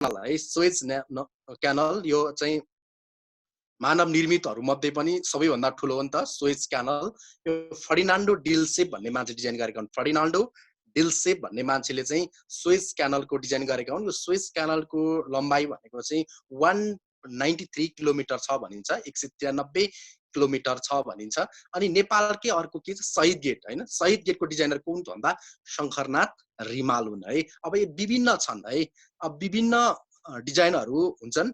Canal है, Suez canal, यो चाहिँ मानव निर्मितहरू मध्ये पनि सबैभन्दा ठुलो हो नि त स्वेज क्यानल। यो फर्डिनान्डो डिल्सेप भन्ने मान्छे डिजाइन गरेका हुन्। फर्डिनान्डो डिल्सेप भन्ने मान्छेले चाहिँ स्वेज क्यानलको डिजाइन गरेका हुन्। यो स्वेज क्यानलको लम्बाइ भनेको चाहिँ 193 किलोमिटर छ भनिन्छ, 193 किलोमिटर छ भनिन्छ। अनि नेपालकै अर्को के छ, शहीद गेट हैन, शहीद गेटको डिजाइनर कुन भन्दा शङ्करनाथ रिमाल हुन् है। अब यो विभिन्न छन् है, अब विभिन्न डिजाइनहरू हुन्छन्।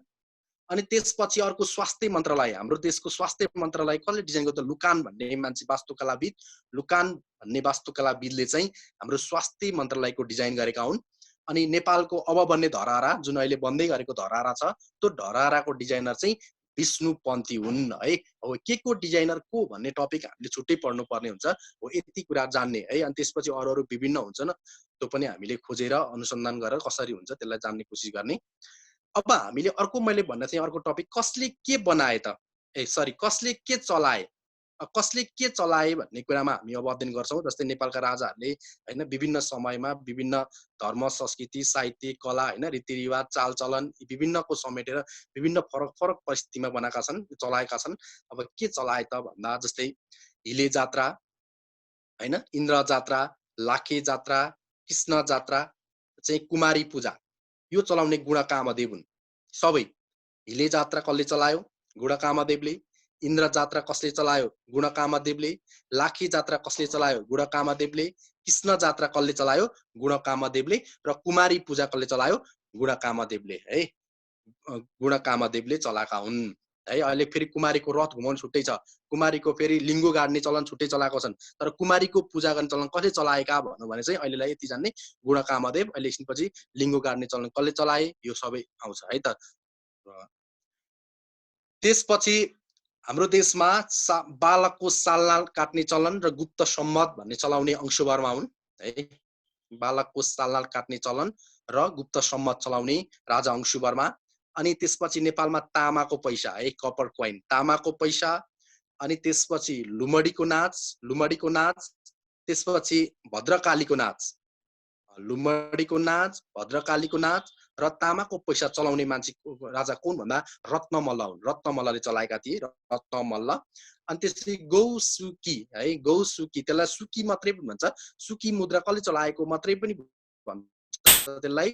अनि त्यसपछि अर्को स्वास्थ्य मन्त्रालय, हाम्रो देशको स्वास्थ्य मन्त्रालय कसले डिजाइन गर्छ, लुकान भन्ने मान्छे वास्तुकलाविद, लुकान भन्ने वास्तुकलाविदले चाहिँ हाम्रो स्वास्थ्य मन्त्रालयको डिजाइन गरेका हुन्। अनि नेपालको अब बन्ने धरहरा, जुन अहिले बन्दै गरेको धरहरा छ, त्यो धरहराको डिजाइनर चाहिँ विष्णु पन्थी हुन् है। अब के को डिजाइनर को भन्ने टपिक हामीले छुट्टै पढ्नु पर्ने हुन्छ हो, यति कुरा जान्ने है। अनि त्यसपछि अरू अरू विभिन्न हुन्छन्, त्यो पनि हामीले खोजेर अनुसन्धान गरेर कसरी हुन्छ त्यसलाई जान्ने कोसिस गर्ने। अब हामीले अर्को मैले भन्न चाहिँ अर्को टपिक, कसले के बनाए त, कसले के चलाए, कसले के चलाए भन्ने कुरामा हामी अब अध्ययन गर्छौँ। जस्तै नेपालका राजाहरूले हैन विभिन्न समयमा विभिन्न धर्म, संस्कृति, साहित्य, कला हैन, रीतिरिवाज, चालचलन विभिन्नको समेटेर विभिन्न फरक फरक परिस्थितिमा बनाएका छन्, चलाएका छन्। अब के चलाए त भन्दा जस्तै हिले जात्रा हैन, इन्द्र जात्रा, लाखे जात्रा, कृष्ण जात्रा, चाहिँ कुमारी पूजा, यो चलाउने गुणकामदेव हुन् सबै। हिले जात्रा कसले चलायो, गुणकामदेवले। इन्द्र जात्रा कसले चलायो, गुणकामदेवले। लाखे जात्रा कसले चलायो, गुणकामदेवले। कृष्ण जात्रा कसले चलायो, गुणकामदेवले। र कुमारी पूजा कसले चलायो, गुणकामदेवले है। गुणकामदेवले चलाएका हुन् है। अहिले फेरि कुमारीको रथ घुमाउनु छुट्टै छ, कुमारीको फेरि लिङ्गो गाड्ने चलन छुट्टै चलाएको छन्। तर कुमारीको पूजा गर्ने चलन कसले चलाएका भन्नु भने चाहिँ अहिलेलाई यति जान्ने, गुणकामदेव। अहिले एकछिनपछि लिङ्गो गाड्ने चलन कसले चलाए, यो सबै आउँछ है त। त्यसपछि हाम्रो देशमा बालकको सालनाल काट्ने चलन र गुप्त सम्मत भन्ने चलाउने अंशुवर्मा हुन् है। बालकको सालनाल काट्ने चलन र गुप्त सम्मत चलाउने राजा अंशुवर्मा। अनि त्यसपछि नेपालमा तामाको पैसा है, कपर कोइन, तामाको पैसा। अनि त्यसपछि लुमडीको नाच, त्यसपछि भद्रकालीको नाच, लुमडीको नाच, भद्रकालीको नाच र तामाको पैसा चलाउने मान्छे राजा कोन भन्दा रत्नमल्ल हुन्। रत्नमल्लले चलाएका थिए, रत्नमल्ल। अनि त्यसपछि गौसुकी है, गौसुकी, त्यसलाई सुकी मात्रै पनि भन्छ, सुकी मुद्रा कसले चलाएको मात्रै पनि भन्छ त्यसलाई,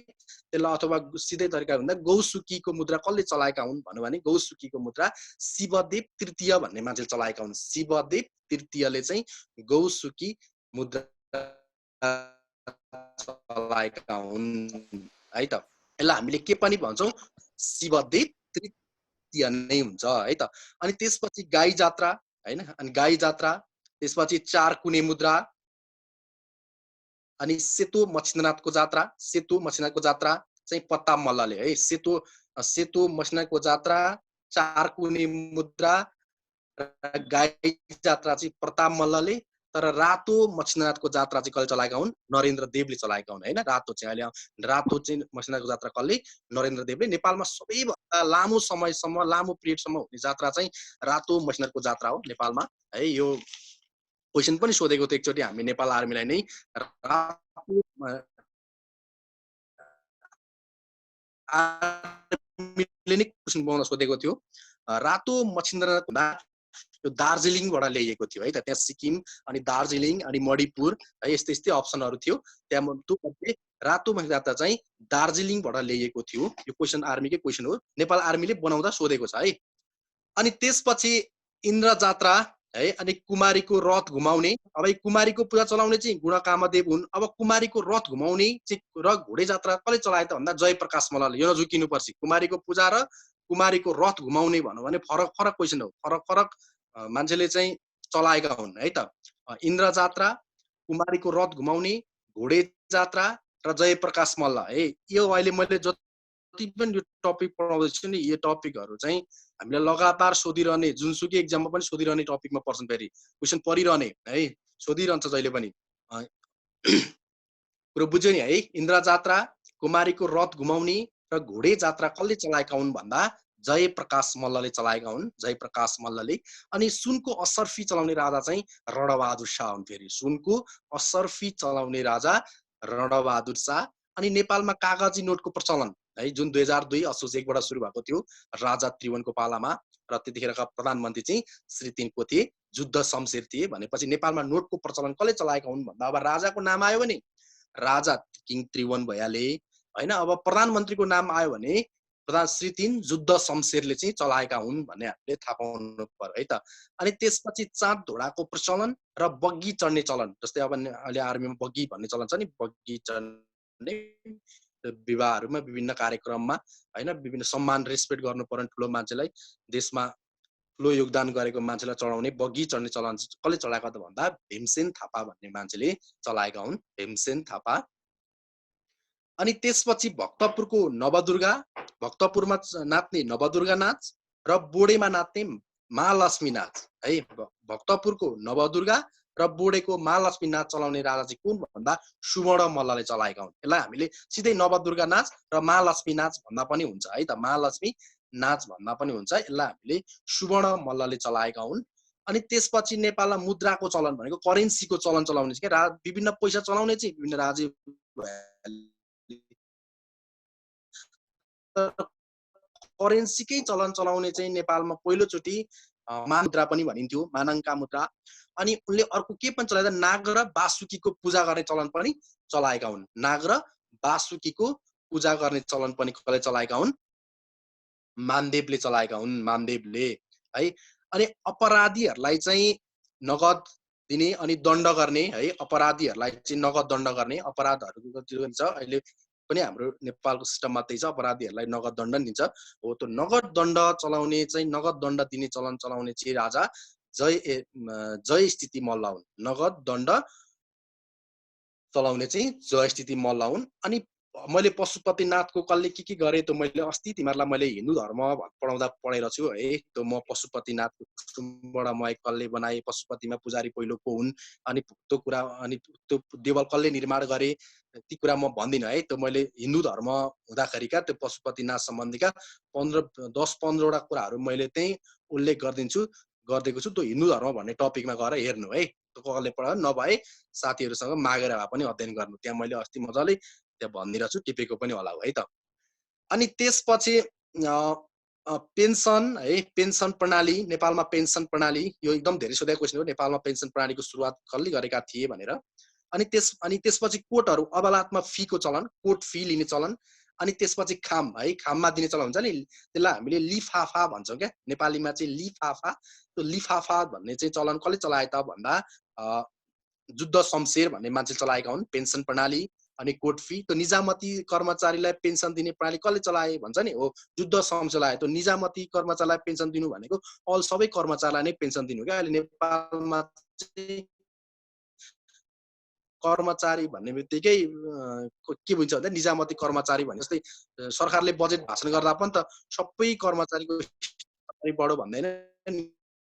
अथवा सिधै तरिका भन्दा गौसुकीको मुद्रा कसले चलाएका हुन् भन्नु भने गौसुकीको मुद्रा शिवदेव तृतीय भन्ने मान्छेले चलाएका हुन्। शिवदेव तृतीयले चाहिँ गौसुकी मुद्रा चलाएका हुन् है त। यसलाई हामीले के पनि भन्छौँ, शिवदेव तृतीय नै हुन्छ है त। अनि त्यसपछि गाई जात्रा हैन, अनि गाई जात्रा, त्यसपछि चार कुने मुद्रा, अनि सेतो मछिन्द्रनाथको जात्रा, सेतो मछिन्द्रनाथको जात्रा चाहिँ प्रताप मल्लले है। सेतो मछिन्द्रनाथको जात्रा, चार कुने मुद्रा र गाई जात्रा चाहिँ प्रताप मल्लले। तर रातो मछिन्द्रनाथको जात्रा चाहिँ कसले चलाएका हुन्, नरेन्द्र देवले चलाएका हुन् हैन। रातो चाहिँ अहिले रातो चाहिँ मछिन्द्रनाथको जात्रा कसले, नरेन्द्र देवले। नेपालमा सबैभन्दा लामो समयसम्म, लामो पिरियडसम्म हुने जात्रा चाहिँ रातो मछिन्द्रनाथको जात्रा हो नेपालमा है। यो क्वेसन पनि सोधेको थियो एकचोटि हामी नेपाल आर्मीलाई नै, आर्मीले नै क्वेसन बनाउन सोधेको थियो। रातो मछिन्द्रनाथ भन्दा यो दार्जिलिङबाट ल्याइएको थियो है त। त्यहाँ सिक्किम अनि दार्जिलिङ अनि मणिपुर है, यस्तै यस्तै अप्सनहरू थियो। त्यहाँ त्यो रातो मछिन्द्रनाथ जात्रा चाहिँ दार्जिलिङबाट ल्याइएको थियो। यो क्वेसन आर्मीकै क्वेसन हो, नेपाल आर्मीले बनाउँदा सोधेको छ है। अनि त्यसपछि इन्द्र जात्रा है, अनि कुमारीको रथ घुमाउने। अब कुमारीको पूजा चलाउने चाहिँ गुणकामदेव हुन्। अब कुमारीको रथ घुमाउने चाहिँ र घोडे जात्रा कसले चलाए त भन्दा जयप्रकाश मल्लले। यो नझुकिनु पर्छ, कुमारीको पूजा र कुमारीको रथ घुमाउने भन्नु भने फरक फरक क्वेसन हो, फरक फरक मान्छेले चाहिँ चलाएका हुन् है त। इन्द्र जात्रा, कुमारीको रथ घुमाउने, घोडे जात्रा र जयप्रकाश मल्ल है। यो अहिले मैले जति पनि यो टपिक पढाउँदैछु नि, यो टपिकहरू चाहिँ हामीले लगातार सोधिरहने, जुनसुकै एक्जाममा पनि सोधिरहने टपिकमा पर्छन्, फेरि क्वेसन परिरहने है, सोधिरहन्छ जहिले पनि। कुरो बुझ्यो नि है। इन्द्र जात्रा, कुमारीको रथ घुमाउने र घोडे जात्रा कसले चलाएका हुन् भन्दा जयप्रकाश मल्लले चलाएका हुन्, जयप्रकाश मल्लले। अनि सुनको असर्फी चलाउने राजा चाहिँ रणबहादुर शाह हुन्। फेरि सुनको असर्फी चलाउने राजा रणबहादुर शाह। अनि नेपालमा कागजी नोटको प्रचलन है, जुन 2002 असोज 1 बाट सुरु भएको थियो राजा त्रिभुवनको पालामा, र त्यतिखेरका प्रधानमन्त्री चाहिँ श्री तिनको थिए, जुद्ध शमशेर थिए। भनेपछि नेपालमा नोटको प्रचलन कसले चलाएका हुन् भन्दा अब राजाको नाम आयो भने राजा किङ त्रिभुवन भइहाले होइन। अब प्रधानमन्त्रीको नाम आयो भने प्रधान श्री 3 जुद्ध शमशेरले चाहिँ चलाएका हुन् भन्ने हामीले थाहा पाउनु पर्यो है त। अनि त्यसपछि चाँद घोडाको प्रचलन र बग्गी चढ्ने चलन, जस्तै अब अहिले आर्मीमा बग्गी भन्ने चलन छ नि, बग्गी चढ्ने विवाहहरूमा विभिन्न कार्यक्रममा होइन, विभिन्न सम्मान रेस्पेक्ट गर्नु पर्ने ठुलो मान्छेलाई, देशमा ठुलो योगदान गरेको मान्छेलाई चढाउने बग्गी चढ्ने चलन कसले चलाएको त भन्दा भीमसेन थापा भन्ने मान्छेले चलाएका हुन्, भीमसेन थापा। अनि त्यसपछि भक्तपुरको नवदुर्गा, भक्तपुरमा नाच्ने नवदुर्गा नाच र बोडेमा नाच्ने महालक्ष्मी नाच है। भक्तपुरको नवदुर्गा र बोडेको महालक्ष्मी नाच चलाउने राजा चाहिँ कुन भन्दा सुवर्ण मल्लले चलाएका हुन्। यसलाई हामीले सिधै नवदुर्गा नाच र महालक्ष्मी नाच भन्दा पनि हुन्छ है त, महालक्ष्मी नाच भन्दा पनि हुन्छ। यसलाई हामीले सुवर्ण मल्लले चलाएका हुन्। अनि त्यसपछि नेपालमा मुद्राको चलन भनेको करेन्सीको चलन चलाउने चाहिँ के, विभिन्न पैसा चलाउने चाहिँ विभिन्न राज्य करेन्सीकै चलन चलाउने चाहिँ नेपालमा पहिलोचोटि मुद्रा पनि भनिन्थ्यो, मानङ्का मुद्रा। अनि उनले अर्को के पनि चलाएका, नाग र बासुकीको पूजा गर्ने चलन पनि चलाएका हुन्। नाग र बासुकीको पूजा गर्ने चलन पनि कसले चलाएका हुन्, मानदेवले चलाएका हुन्, मानदेवले है। अनि अपराधीहरूलाई चाहिँ नगद दिने अनि दण्ड गर्ने है, अपराधीहरूलाई चाहिँ नगद दण्ड गर्ने, अपराधहरूको त्यो छ अहिले पनि हाम्रो नेपालको सिस्टममा त्यही छ, अपराधीहरूलाई नगद दण्ड दिन्छ। हो त्यो नगद दण्ड चलाउने चाहिँ, नगद दण्ड दिने चलन चलाउने चाहिँ राजा जय स्थिति मल्ल हुन्। नगद दण्ड चलाउने चाहिँ जय स्थिति मल्ल हुन्। अनि मैले पशुपतिनाथको कसले के गरेँ त मैले अस्ति तिमीहरूलाई मैले हिन्दू धर्म पढाउँदा पढेर छु है। त्यो म पशुपतिनाथबाट म एक कसले बनाएँ, पशुपतिमा पुजारी पहिलो को हुन्, अनि त्यो कुरा, अनि त्यो देवल कसले निर्माण गरे, ती कुरा म भन्दिनँ है। त्यो मैले हिन्दू धर्म हुँदाखेरिका त्यो पशुपतिनाथ सम्बन्धीका 10-15 वटा कुराहरू मैले त्यही उल्लेख गरिदिएको छु। त्यो हिन्दू धर्म भन्ने टपिकमा गएर हेर्नु है, त्यो कसले पढायो, नभए साथीहरूसँग मागेर भए पनि अध्ययन गर्नु, त्यहाँ मैले अस्ति मजाले त्यहाँ भनिदिएको छु, टिपेको पनि होला है त। अनि त्यसपछि पेन्सन है, पेन्सन प्रणाली, नेपालमा पेन्सन प्रणाली, यो एकदम धेरै सोधेको क्वेसन हो, नेपालमा पेन्सन प्रणालीको सुरुवात कसले गरेका थिए भनेर। अनि त्यसपछि कोर्टहरू अदालतमा फीको चलन, कोर्ट फी लिने चलन। अनि त्यसपछि खाम है, खाममा दिने चलन हुन्छ नि, त्यसलाई हामीले लिफाफा भन्छौँ क्या, नेपालीमा चाहिँ लिफाफा। त्यो लिफाफा भन्ने चाहिँ चलन कसले चलाए त भन्दा जुद्ध शमशेर भन्ने मान्छे चलाएका हुन्, पेन्सन प्रणाली अनि कोर्ट फी। त्यो निजामती कर्मचारीलाई पेन्सन दिने प्रणाली कसले चलाए भन्छ नि, हो जुद्ध शमशेर चलाए। त्यो निजामती कर्मचारीलाई पेन्सन दिनु भनेको अल सबै कर्मचारीलाई नै पेन्सन दिनु क्या। अहिले नेपालमा चाहिँ कर्मचारी भन्ने बित्तिकै के बुझ्छ भन्दा निजामती कर्मचारी भने जस्तै सरकारले बजेट भाषण गर्दा पनि त सबै कर्मचारीको बढो भन्दैन,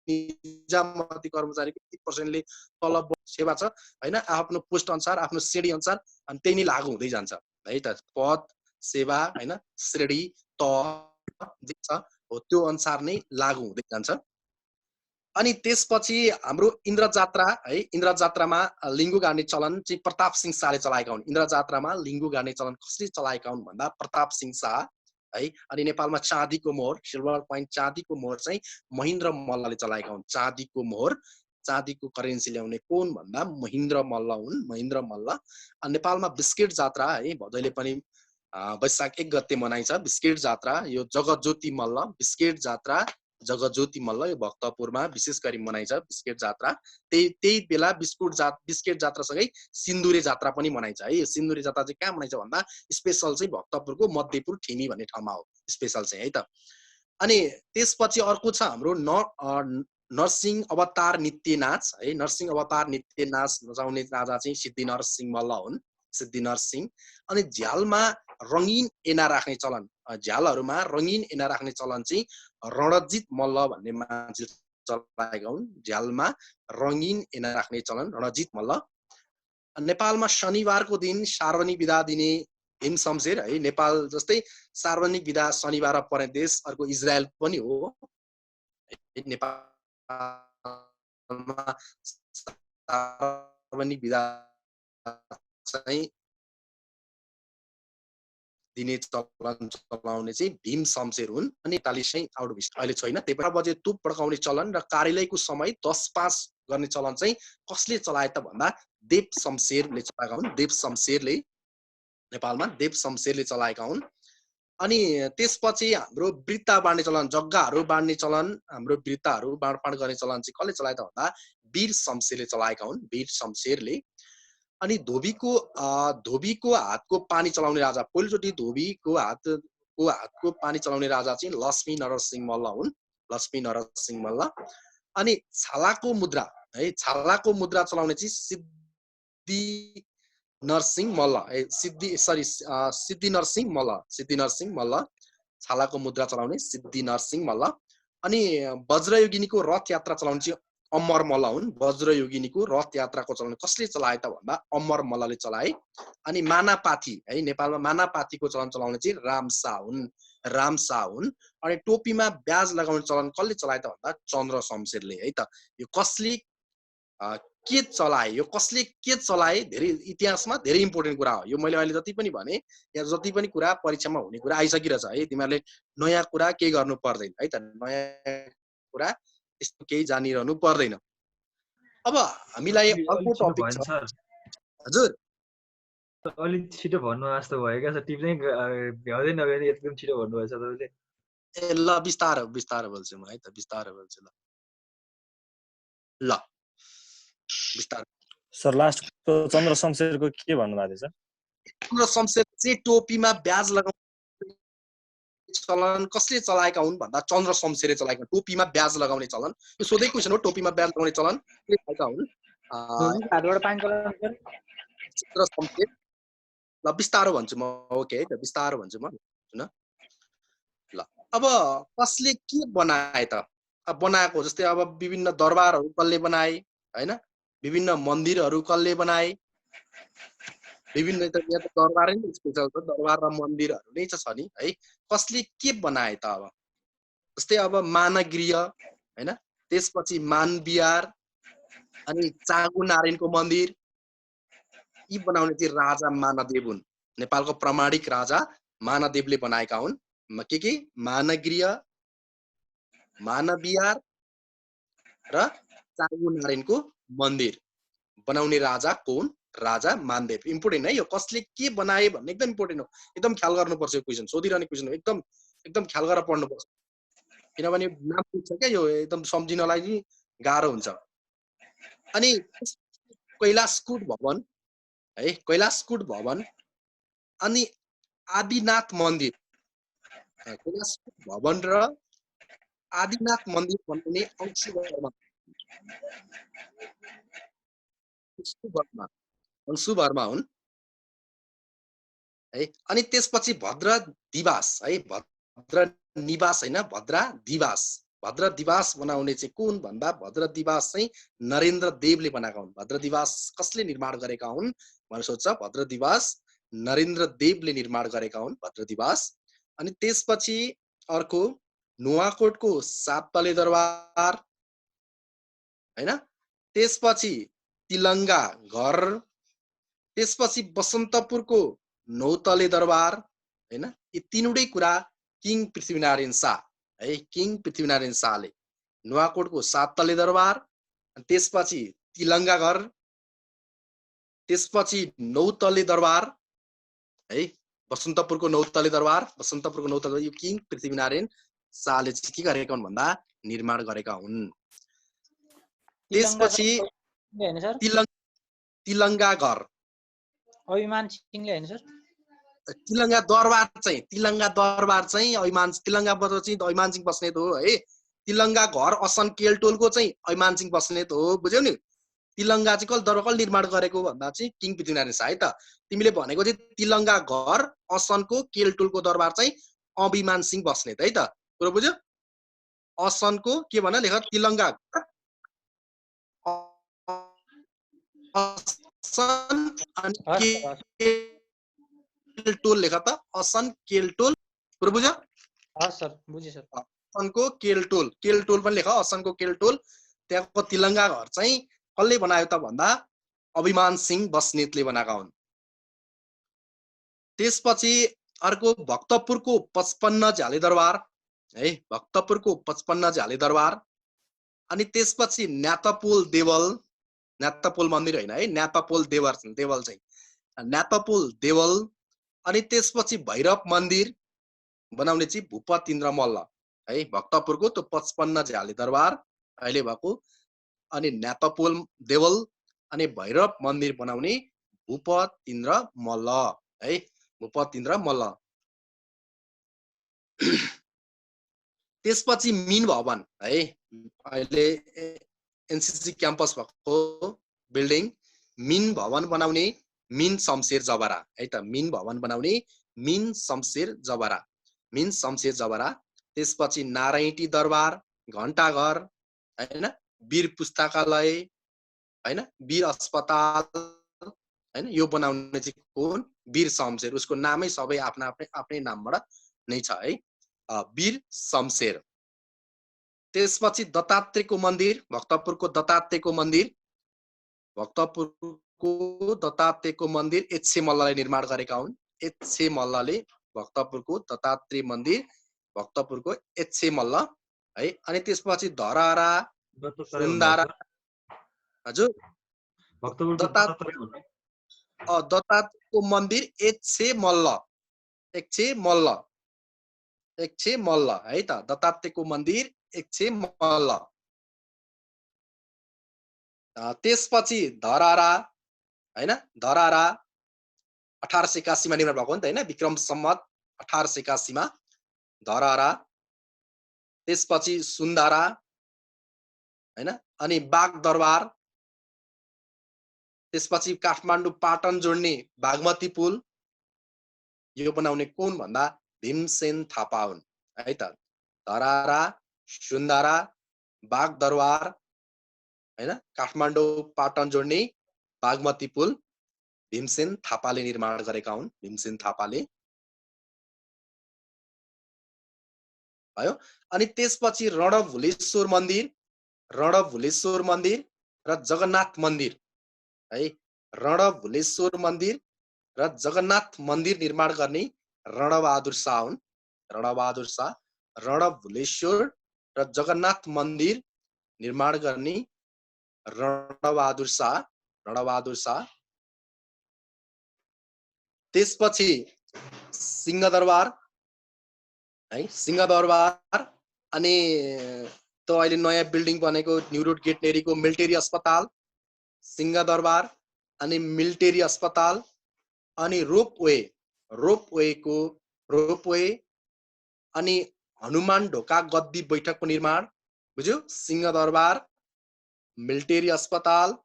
निजामती कर्मचारीको 30%ले तलब सेवा छ होइन, आफ्नो पोस्ट अनुसार, आफ्नो श्रेणी अनुसार, अनि त्यही नै लागू हुँदै जान्छ है त। पद, सेवा होइन, श्रेणी, तह जे छ हो त्यो अनुसार नै लागू हुँदै जान्छ। अनि त्यसपछि हाम्रो इन्द्र जात्रा है, इन्द्र जात्रामा लिङ्गु गाड्ने चलन चाहिँ प्रताप सिंह शाहले चलाएका हुन्। इन्द्र जात्रामा लिङ्गु गाड्ने चलन कसले चलाएका हुन् भन्दा प्रताप सिंह शाह है। अनि नेपालमा चाँदीको मोहर, सिल्भर कोइन, चाँदीको मोहर चाहिँ महेन्द्र मल्लले चलाएका हुन्। चाँदीको मोहर, चाँदीको करेन्सी ल्याउने कोन भन्दा महेन्द्र मल्ल हुन्, महेन्द्र मल्ल। नेपालमा बिस्किट जात्रा है, भदैले पनि वैशाख 1 गते मनाइन्छ बिस्किट जात्रा। यो जगज्योति मल्ल बिस्किट जात्रा, जगज्योति मल्ल, यो भक्तपुरमा विशेष गरी मनाइन्छ बिस्किट जात्रा। त्यही बेला बिस्किट जात्रासँगै सिन्दुरे जात्रा पनि मनाइन्छ है। यो सिन्दुरे जात्रा चाहिँ कहाँ मनाइन्छ भन्दा स्पेशल चाहिँ भक्तपुरको मध्यपुर ठिमी भन्ने ठाउँमा हो स्पेशल चाहिँ है त। अनि त्यसपछि अर्को छ हाम्रो नरसिंह अवतार नित्य नाच है। नरसिंह अवतार नित्य नाच नचाउने राजा चाहिँ सिद्धिनरसिंह मल्ल हुन्, सिद्धिनरसिंह। अनि झ्यालमा रङ्गीन ऐना राख्ने चलन, झ्यालहरूमा रङ्गीन ऐना राख्ने चलन चाहिँ रणजित मल्ल भन्ने मान्छे चलाएका हुन्। झ्यालमा रङ्गीन ऐना राख्ने चलन रणजित मल्ल। नेपालमा शनिबारको दिन सार्वजनिक बिदा दिने भीम शमशेर है। नेपाल जस्तै सार्वजनिक बिदा शनिबार पर्ने देश अर्को इजरायल पनि हो। नेपालमा सार्वजनिक बिदा चाहिँ दिने चलन चलाउने चाहिँ भीम शमशेर हुन् अनि 41 चाहिँ आउट अफ अहिले छैन। त्यही 12 बजे तुप पड्काउने चलन र कार्यालयको समय 10:05 गर्ने चलन चाहिँ कसले चलाए त भन्दा देव शमशेरले चलाएका हुन्। देव शमशेरले नेपालमा देव शमशेरले चलाएका हुन्। अनि त्यसपछि हाम्रो वृत्ता बाँड्ने चलन, जग्गाहरू बाँड्ने चलन, हाम्रो वृत्ताहरू बाँडफाँड गर्ने चलन चाहिँ कसले चलाए त भन्दा वीर शमशेरले चलाएका हुन्। वीर शमशेरले। अनि धोबीको हातको पानी चलाउने राजा, पहिलोचोटि धोबीको हातको पानी चलाउने राजा चाहिँ लक्ष्मी नरसिंह मल्ल हुन्। लक्ष्मी नरसिंह मल्ल। अनि छालाको मुद्रा है, छालाको मुद्रा चलाउने चाहिँ सिद्धि नरसिंह मल्ल, सिद्धि नरसिंह मल्ल, सिद्धि नरसिंह मल्ल। छालाको मुद्रा चलाउने सिद्धि नरसिंह मल्ल। अनि वज्रयोगिनीको रथ यात्रा चलाउने चाहिँ अमर मल्ल हुन्। वज्रयोगिनीको रथ यात्राको चलन कसले चलाए त भन्दा अमर मल्लले चलाए। अनि मानापाती है, नेपालमा मानापातीको चलन चलाउने चाहिँ रामशाह हुन्। रामशाह हुन्। अनि टोपीमा ब्याज लगाउने चलन कसले चलाए त भन्दा चन्द्र शमशेरले है त। यो कसले के चलाए, यो कसले के चलाए, धेरै इतिहासमा धेरै इम्पोर्टेन्ट कुरा हो यो। मैले अहिले जति पनि भने या जति पनि कुरा परीक्षामा हुने कुरा आइसकिरहेछ है, तिमीहरूले नयाँ कुरा केही गर्नु पर्दैन है त। नयाँ कुरा त्यस्तो केही जानिरहनु पर्दैन। अब हामीलाई अर्को टपिक छ। हजुर अलिक छिटो भन्नु जस्तो भयो क्या, टिप चाहिँ भ्याउँदै नभ्याउँदै एकदम छिटो भन्नुभएछ तपाईँले। ए ल बिस्तारै बिस्तारै बोल्छु म है त, बिस्तारै बोल्छु ल। ल बिस्तारै। सर लास्टको चन्द्र शमशेरको के भन्नुभएको थियो सर? चन्द्र शमशेर चाहिँ टोपीमा ब्याज लगाउने चलन कसले चलाएका हुन् भन्दा चन्द्र शमशेरले चलाएका। टोपीमा ब्याज लगाउने चलन, यो सोधै क्वेसन हो। टोपीमा ब्याज लगाउने चलन कसले चलाएका हुन्? चन्द्र शमशेर। ल बिस्तारो भन्छु म, ओके है त, बिस्तारो भन्छु म सुन ल। अब कसले के बनाए त? अब बनाएको जस्तै अब विभिन्न दरबारहरू कसले बनाए हैन, विभिन्न मन्दिरहरू कसले बनाए, विभिन्न यहाँ त दरबारै नै स्पेशल छ, दरबार र मन्दिरहरू नै छ नि है। कसले के बनाए त? अब जस्तै अब मानगृह हैन, त्यसपछि मानविहार अनि चाँगु नारायणको मन्दिर, यी बनाउने चाहिँ राजा मानदेव हुन्। नेपालको प्रामाणिक राजा मानदेवले बनाएका हुन्। के मानगृह, मानविहार र चाँगु नारायणको मन्दिर बनाउने राजा कोन? राजा मानदेव। इम्पोर्टेन्ट है यो, कसले के बनाए भन्ने एकदम इम्पोर्टेन्ट हो। एकदम ख्याल गर्नुपर्छ यो क्वेसन, सोधिरहने क्वेसन हो। एकदम ख्याल गरेर पढ्नुपर्छ, किनभने नाम पुग्छ क्या यो, एकदम सम्झिनलाई नि गाह्रो हुन्छ। अनि कैलाशकूट भवन है, कैलाशकूट भवन अनि आदिनाथ मन्दिर, कैलाशकूट भवन र आदिनाथ मन्दिर बनाउने अंशु वर्मा हुन् है। अनि त्यसपछि भद्र दिवास है, भद्र निवास हैन, भद्रा दिवास। भद्र दिवास बनाउने चाहिँ कुन भन्दा भद्र दिवास चाहिँ नरेन्द्र देवले बनाएका हुन्। भद्र दिवास कसले निर्माण गरेका हुन् भनेर सोध्छ। भद्र दिवास नरेन्द्र देवले निर्माण गरेका हुन् भद्र दिवास। अनि त्यसपछि अर्को नुवाकोटको साततले दरबार हैन, त्यसपछि तिलंगा घर, त्यसपछि बसन्तपुरको नौतले दरबार हैन। यी तीनवटै कुरा किङ पृथ्वीनारायण शाह है, किङ पृथ्वीनारायण शाहले नुवाकोटको साततले दरबार, त्यसपछि तिलंगा घर, त्यसपछि नौतले दरबार है, बसन्तपुरको नौतले दरबार, बसन्तपुरको नौतले, यो किङ पृथ्वीनारायण शाहले चाहिँ के गरेका हुन् भन्दा निर्माण गरेका हुन्। त्यसपछि तिलंगा घर, अभिमान सिंहले हैन सर, तिलंगा दरबार चाहिँ, तिलंगा दरबार चाहिँ अभिमान, तिलंगाबाट चाहिँ अभिमान सिंह बस्नेत हो है। तिलंगा घर असन केलटोलको चाहिँ अभिमान सिंह बस्नेत हो, बुझ्यौ नि। तिलंगा चाहिँ कल दरबार निर्माण गरेको भन्दा चाहिँ किङ पृथ्वीनारायण शाह है त। तिमीले भनेको चाहिँ तिलंगा घर असनको केलटोलको दरबार चाहिँ अभिमान सिंह बस्नेत है त, कुरो बुझ्यो। असनको के भन लेख, तिलंगा असन अनि केलटोल लेख त, असन केलटोल, कुरो बुझ्यो। सर बुझे सर। असनको केलटोल, केलटोल पनि लेख, असनको केलटोल। त्यहाँको तिलंगा घर चाहिँ कसले बनायो त भन्दा अभिमान सिंह बस्नेतले बनाएका हुन्। त्यसपछि अर्को भक्तपुरको 55 झ्याले दरबार है, भक्तपुरको 55 झ्याले दरबार। अनि त्यसपछि न्यातपोल देवल, न्यातपोल मन्दिर होइन है, न्यातपोल देवल चाहिँ न्यातपोल देवल। अनि त्यसपछि भैरव मन्दिर बनाउने चाहिँ भूपत इन्द्र मल्ल है, भक्तपुरको त्यो 55 झ्याले दरबार अहिले भएको, अनि न्यातपोल देवल अनि भैरव मन्दिर बनाउने भूपत इन्द्र मल्ल है, भूपत इन्द्र मल्ल। त्यसपछि मिन भवन है, अहिले एनसीसी क्याम्पस भएको बिल्डिङ, मिन भवन बनाउने मिन शमशेर जबरा है त, मिन भवन बनाउने मिन शमशेर जबरा, मिन शमशेर जबरा। त्यसपछि नारायणी दरबार, घण्टाघर हैन, वीर पुस्तकालय हैन, वीर अस्पताल हैन, यो बनाउने चाहिँ कोन, वीर शमशेर, उसको नामै सबै आफ्ना आफ्नै नामबाट नै छ है, वीर शमशेर। त्यसपछि दत्तात्रेयको मन्दिर, भक्तपुरको दत्तात्रेयको मन्दिर, भक्तपुरको दत्तात्रेयको मन्दिर एचसी मल्लले निर्माण गरेका हुन्, एचसी मल्लले भक्तपुरको दत्तात्रेय मन्दिर, भक्तपुरको एचसी मल्ल है। अनि त्यसपछि धरारा, सुन्दारा, हजुर दत्तात्रेयको मन्दिर एचसी मल्ल, एकछे मल्ल, एकछे मल्ल है त, दत्तात्रेयको मन्दिर एकछे मल्ल। त्यसपछि धरारा हैन, धरारा 1881 मा निर्माण भएको हो नि त हैन, विक्रम सम्वत 1881 मा धरारा। त्यसपछि सुन्दारा हैन, अनि बाग दरबार। त्यसपछि काठमाडौँ पाटन जोड्ने बागमती पुल, यो बनाउने कोन भन्दा भीमसेन थापा हुन् है त। धरारा, सुन्दारा, बाग दरबार हैन, काठमाडौँ पाटन जोड्ने बागमती पुल भीमसेन थापाले निर्माण गरेका हुन्, भीमसेन थापाले भयो। अनि त्यसपछि रणभुलेश्वर मन्दिर, रणभुलेश्वर मन्दिर र जगन्नाथ मन्दिर है, रणभुलेश्वर मन्दिर र जगन्नाथ मन्दिर निर्माण गर्ने रणबहादुर शाह हुन्, रणबहादुर शाह। रणभुलेश्वर र जगन्नाथ मन्दिर निर्माण गर्ने रणबहादुर शाह, रणबहादुर शाह। त्यसपछि सिंहदरबार है, सिंहदरबार। अनि त्यो अहिले नयाँ बिल्डिङ बनेको न्यू रोड गेट नेरीको मिलिटरी अस्पताल, सिंहदरबार अनि मिलिटरी अस्पताल। अनि रोपवे, रोपवेको रोपवे अनि हनुमान ढोका गद्दी बैठकको निर्माण, बुझ्यो, सिंहदरबार, मिलिटरी अस्पताल,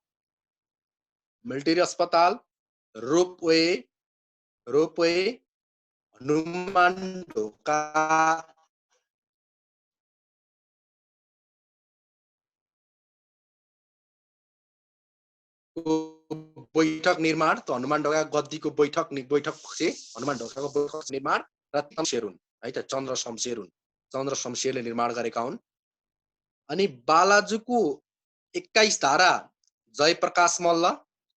मिलिटरी अस्पताल, रोपवे, रोपवे, हनुमान ढोका बैठक निर्माण, त हनुमान ढोका गद्दीको बैठक चाहिँ हनुमान ढोकाको बैठक निर्माण र शमशेर हुन् है त, चन्द्र शमशेर हुन्, चन्द्र शमशेरले निर्माण गरेका हुन्। अनि बालाजुको 21 धारा जयप्रकाश मल्ल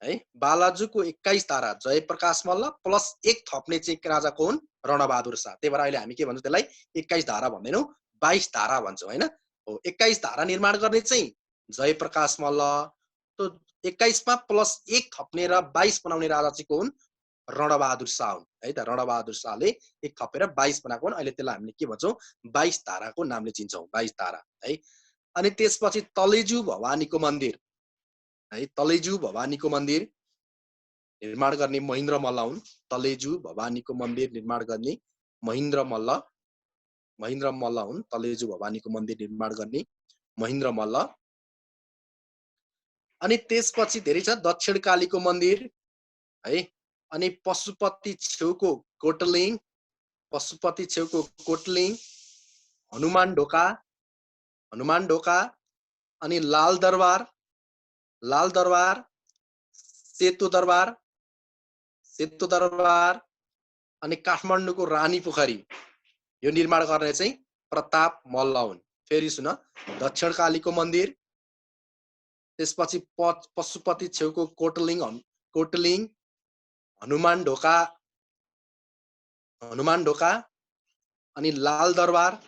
है, बालाजुको 21 धारा जयप्रकाश मल्ल प्लस 1 थप्ने चाहिँ राजा को हुन्, रणबहादुर शाह। त्यही भएर अहिले हामी के भन्छौँ त्यसलाई 21 धारा भन्दैनौँ, 22 धारा भन्छौँ हैन। हो, 21 धारा निर्माण गर्ने चाहिँ जयप्रकाश मल्ल, तो 21 मा प्लस 1 थप्ने र 22 बनाउने राजा चाहिँ को हुन्, रणबहादुर शाह हुन् है त। रणबहादुर शाहले 1 थपेर 22 बनाएको हुन्, अहिले त्यसलाई हामीले के भन्छौँ, 22 धाराको नामले चिन्छौँ, 22 धारा है। अनि त्यसपछि तलेजु भवानीको मन्दिर है, तलेजु भवानीको मन्दिर निर्माण गर्ने महेन्द्र मल्ल हुन्, तलेजु भवानीको मन्दिर निर्माण गर्ने महेन्द्र मल्ल, महेन्द्र मल्ल हुन्, तलेजु भवानीको मन्दिर निर्माण गर्ने महेन्द्र मल्ल। अनि त्यसपछि धेरै छ, दक्षिण कालीको मन्दिर है, अनि पशुपति छेउको कोटलिङ, पशुपति छेउको कोटलिङ, हनुमान ढोका, हनुमान ढोका, अनि लाल दरबार, लाल दरबार, सेतो दरबार, सेतो दरबार, अनि काठमाडौँको रानी पोखरी, यो निर्माण गर्ने चाहिँ प्रताप मल्ल हुन्। फेरि सुन, दक्षिण कालीको मन्दिर, त्यसपछि पशुपति छेउको कोटलिङ, कोटलिङ, हनुमान ढोका हनुमान ढोका, अनि लाल दरबार,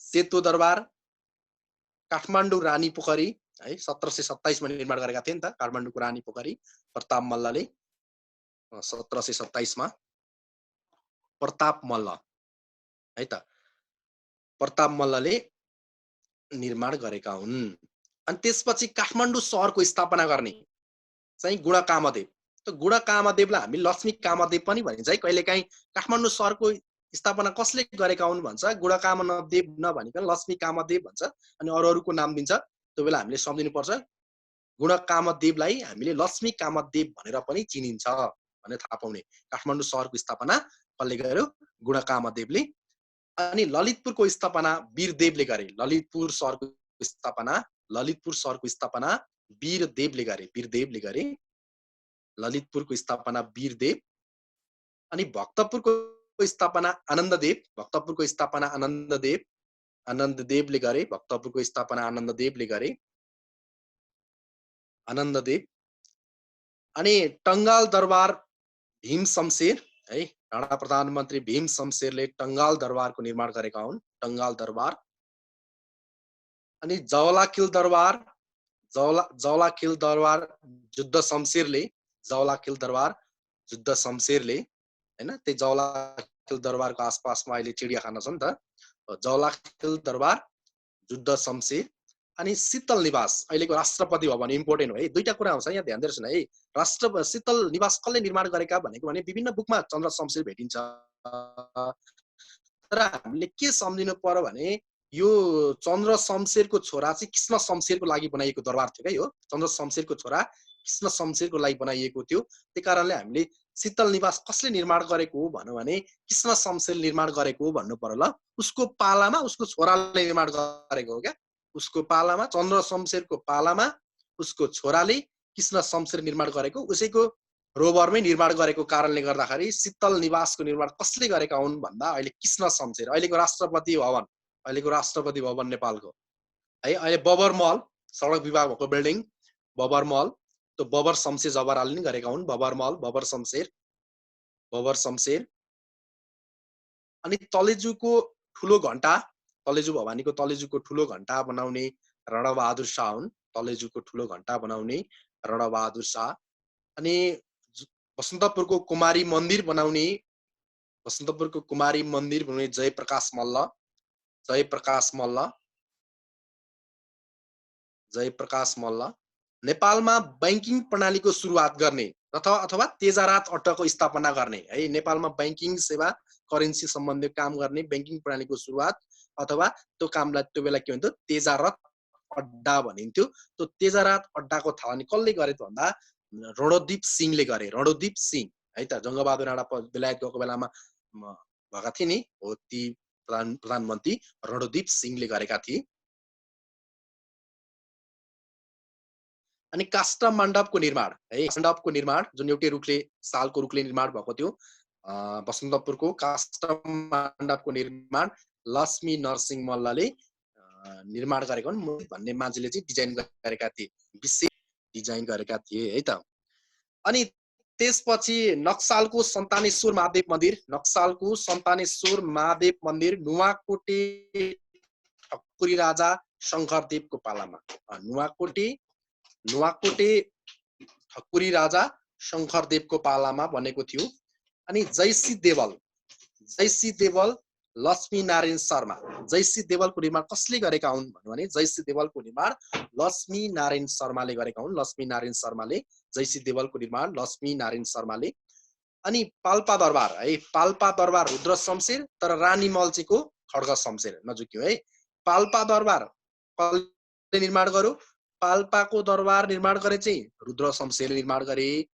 सेतो दरबार, काठमाडौँ रानी पोखरी है 1727 मा निर्माण गरेका थिए नि त काठमाडौँको रानी पोखरी प्रताप मल्लले 1727 मा प्रताप मल्ल है त प्रताप मल्लले निर्माण गरेका हुन्। अनि त्यसपछि काठमाडौँ सहरको स्थापना गर्ने चाहिँ गुणा कामदेव। त गुणा कामदेवलाई हामी लक्ष्मी कामदेव पनि भनिन्छ है कहिलेकाहीँ। काठमाडौँ सहरको स्थापना कसले गरेका हुन् भन्छ, गुणा कामदेव नभनिकन लक्ष्मी कामदेव भन्छ अनि अरूको नाम दिन्छ। त्यो बेला हामीले सम्झिनु पर्छ गुणा कामदेवलाई हामीले लक्ष्मी कामदेव भनेर पनि चिनिन्छ भनेर थाहा पाउने। काठमाडौँ सहरको स्थापना कसले गर्यो, गुणा कामदेवले। अनि ललितपुरको स्थापना वीरदेवले गरे। ललितपुर सहरको स्थापना वीरदेवले गरे। ललितपुरको स्थापना वीरदेव। अनि भक्तपुरको स्थापना आनन्ददेव। आनन्ददेवले गरे। भक्तपुरको स्थापना आनन्ददेवले गरे। अनि टंगाल दरबार भीम शमशेर है, राणा प्रधानमन्त्री भीम शमशेरले टंगाल दरबारको निर्माण गरेका हुन्। टंगाल दरबार। अनि जवलाखिल दरबार जुद्ध शमशेरले हैन। त्यो जवलाखिल दरबारको आसपासमा अहिले चिडियाखाना छ नि त। जवलाखिल दरबार जुद्ध शमशेर। अनि शीतल निवास अहिलेको राष्ट्रपति भवन इम्पोर्टेन्ट हो है। दुईटा कुरा आउँछ यहाँ ध्यान दिनुहोस् न है। शीतल निवास कसले निर्माण गरेका भनेको भने विभिन्न बुकमा चन्द्र शमशेर भेटिन्छ। तर हामीले के सम्झिनु पर्यो भने यो चन्द्र शमशेरको छोरा चाहिँ कृष्ण शमशेरको लागि बनाइएको दरबार थियो क्या। यो चन्द्र शमशेरको छोरा कृष्ण शमशेरको लागि बनाइएको थियो। त्यही कारणले हामीले शीतल निवास कसले निर्माण गरेको हो भन्नु भने कृष्ण शमशेरले निर्माण गरेको हो भन्नु पर्यो ल। उसको पालामा उसको छोराले निर्माण गरेको हो क्या। उसको पालामा चन्द्र शमशेरको पालामा उसको छोराले कृष्ण शमशेर निर्माण गरेको, उसैको रोबरमै निर्माण गरेको कारणले गर्दाखेरि शीतल निवासको निर्माण कसले गरेका हुन् भन्दा अहिले कृष्ण शमशेर। अहिलेको राष्ट्रपति भवन नेपालको है। अहिले बबर महल सडक विभाग भएको बिल्डिङ बबर महल, त्यो बबर शमशेर जबराले नि गरेका हुन्। बबर महल बबर शमशेर। अनि तलेजुको ठुलो घण्टा, तलेजु भवानीको तलेजुको ठुलो घण्टा बनाउने रणबहादुर शाह हुन्। तलेजुको ठुलो घण्टा बनाउने रणबहादुर शाह। अनि बसन्तपुरको कुमारी मन्दिर बनाउने जयप्रकाश मल्ल। नेपालमा बैंकिङ प्रणालीको सुरुवात गर्ने अथवा तेजारात अड्डाको स्थापना गर्ने है। नेपालमा बैंकिङ सेवा करेन्सी सम्बन्धी काम गर्ने बैंकिङ प्रणालीको सुरुवात अथवा त्यो कामलाई त्यो बेला के हुन्थ्यो तेजारत अड्डा भनिन्थ्यो। त्यो तेजारत अड्डाको थालनी कसले गरे त भन्दा रणदीप सिंहले गरे। रणदीप सिंह है त जङ्गबहादुर राणा बेलायत गएको बेलामा भएका थिए नि हो, ती प्रधानमन्त्री रणदीप सिंहले गरेका थिए। अनि काष्ठ मण्डपको निर्माण है। मण्डपको निर्माण जुन एउटै रुखले सालको रुखले निर्माण भएको थियो। बसन्तपुरको काष्ठ मण्डपको निर्माण लक्ष्मी नरसिंह मल्लले निर्माण गरेका हुन् भन्ने मान्छेले चाहिँ डिजाइन गरेका थिए, विशेष डिजाइन गरेका थिए है त। अनि त्यसपछि नक्सालको सन्तानेश्वर महादेव मन्दिर नुवाकोटे ठकुरी राजा शङ्करदेवको पालामा। नुवाकोटे ठकुरी राजा शङ्करदेवको पालामा बनेको थियो। अनि जयसी देवल लक्ष्मी नारायण शर्मा। जयसी देवलको निर्माण कसले गरेका हुन् भने जयसी देवलको निर्माण लक्ष्मी नारायण शर्माले गरेका हुन्। जयसी देवलको निर्माण लक्ष्मी नारायण शर्माले। अनि पाल्पा दरबार है। पाल्पा दरबार रुद्र शमशेर तर रानी मल्लको खड्ग शमशेर नजुक्यो है। पाल्पा दरबार कसले निर्माण गर्यो? पाल्पाको दरबार निर्माण गरे चाहिँ रुद्र शमशेरले निर्माण गरे।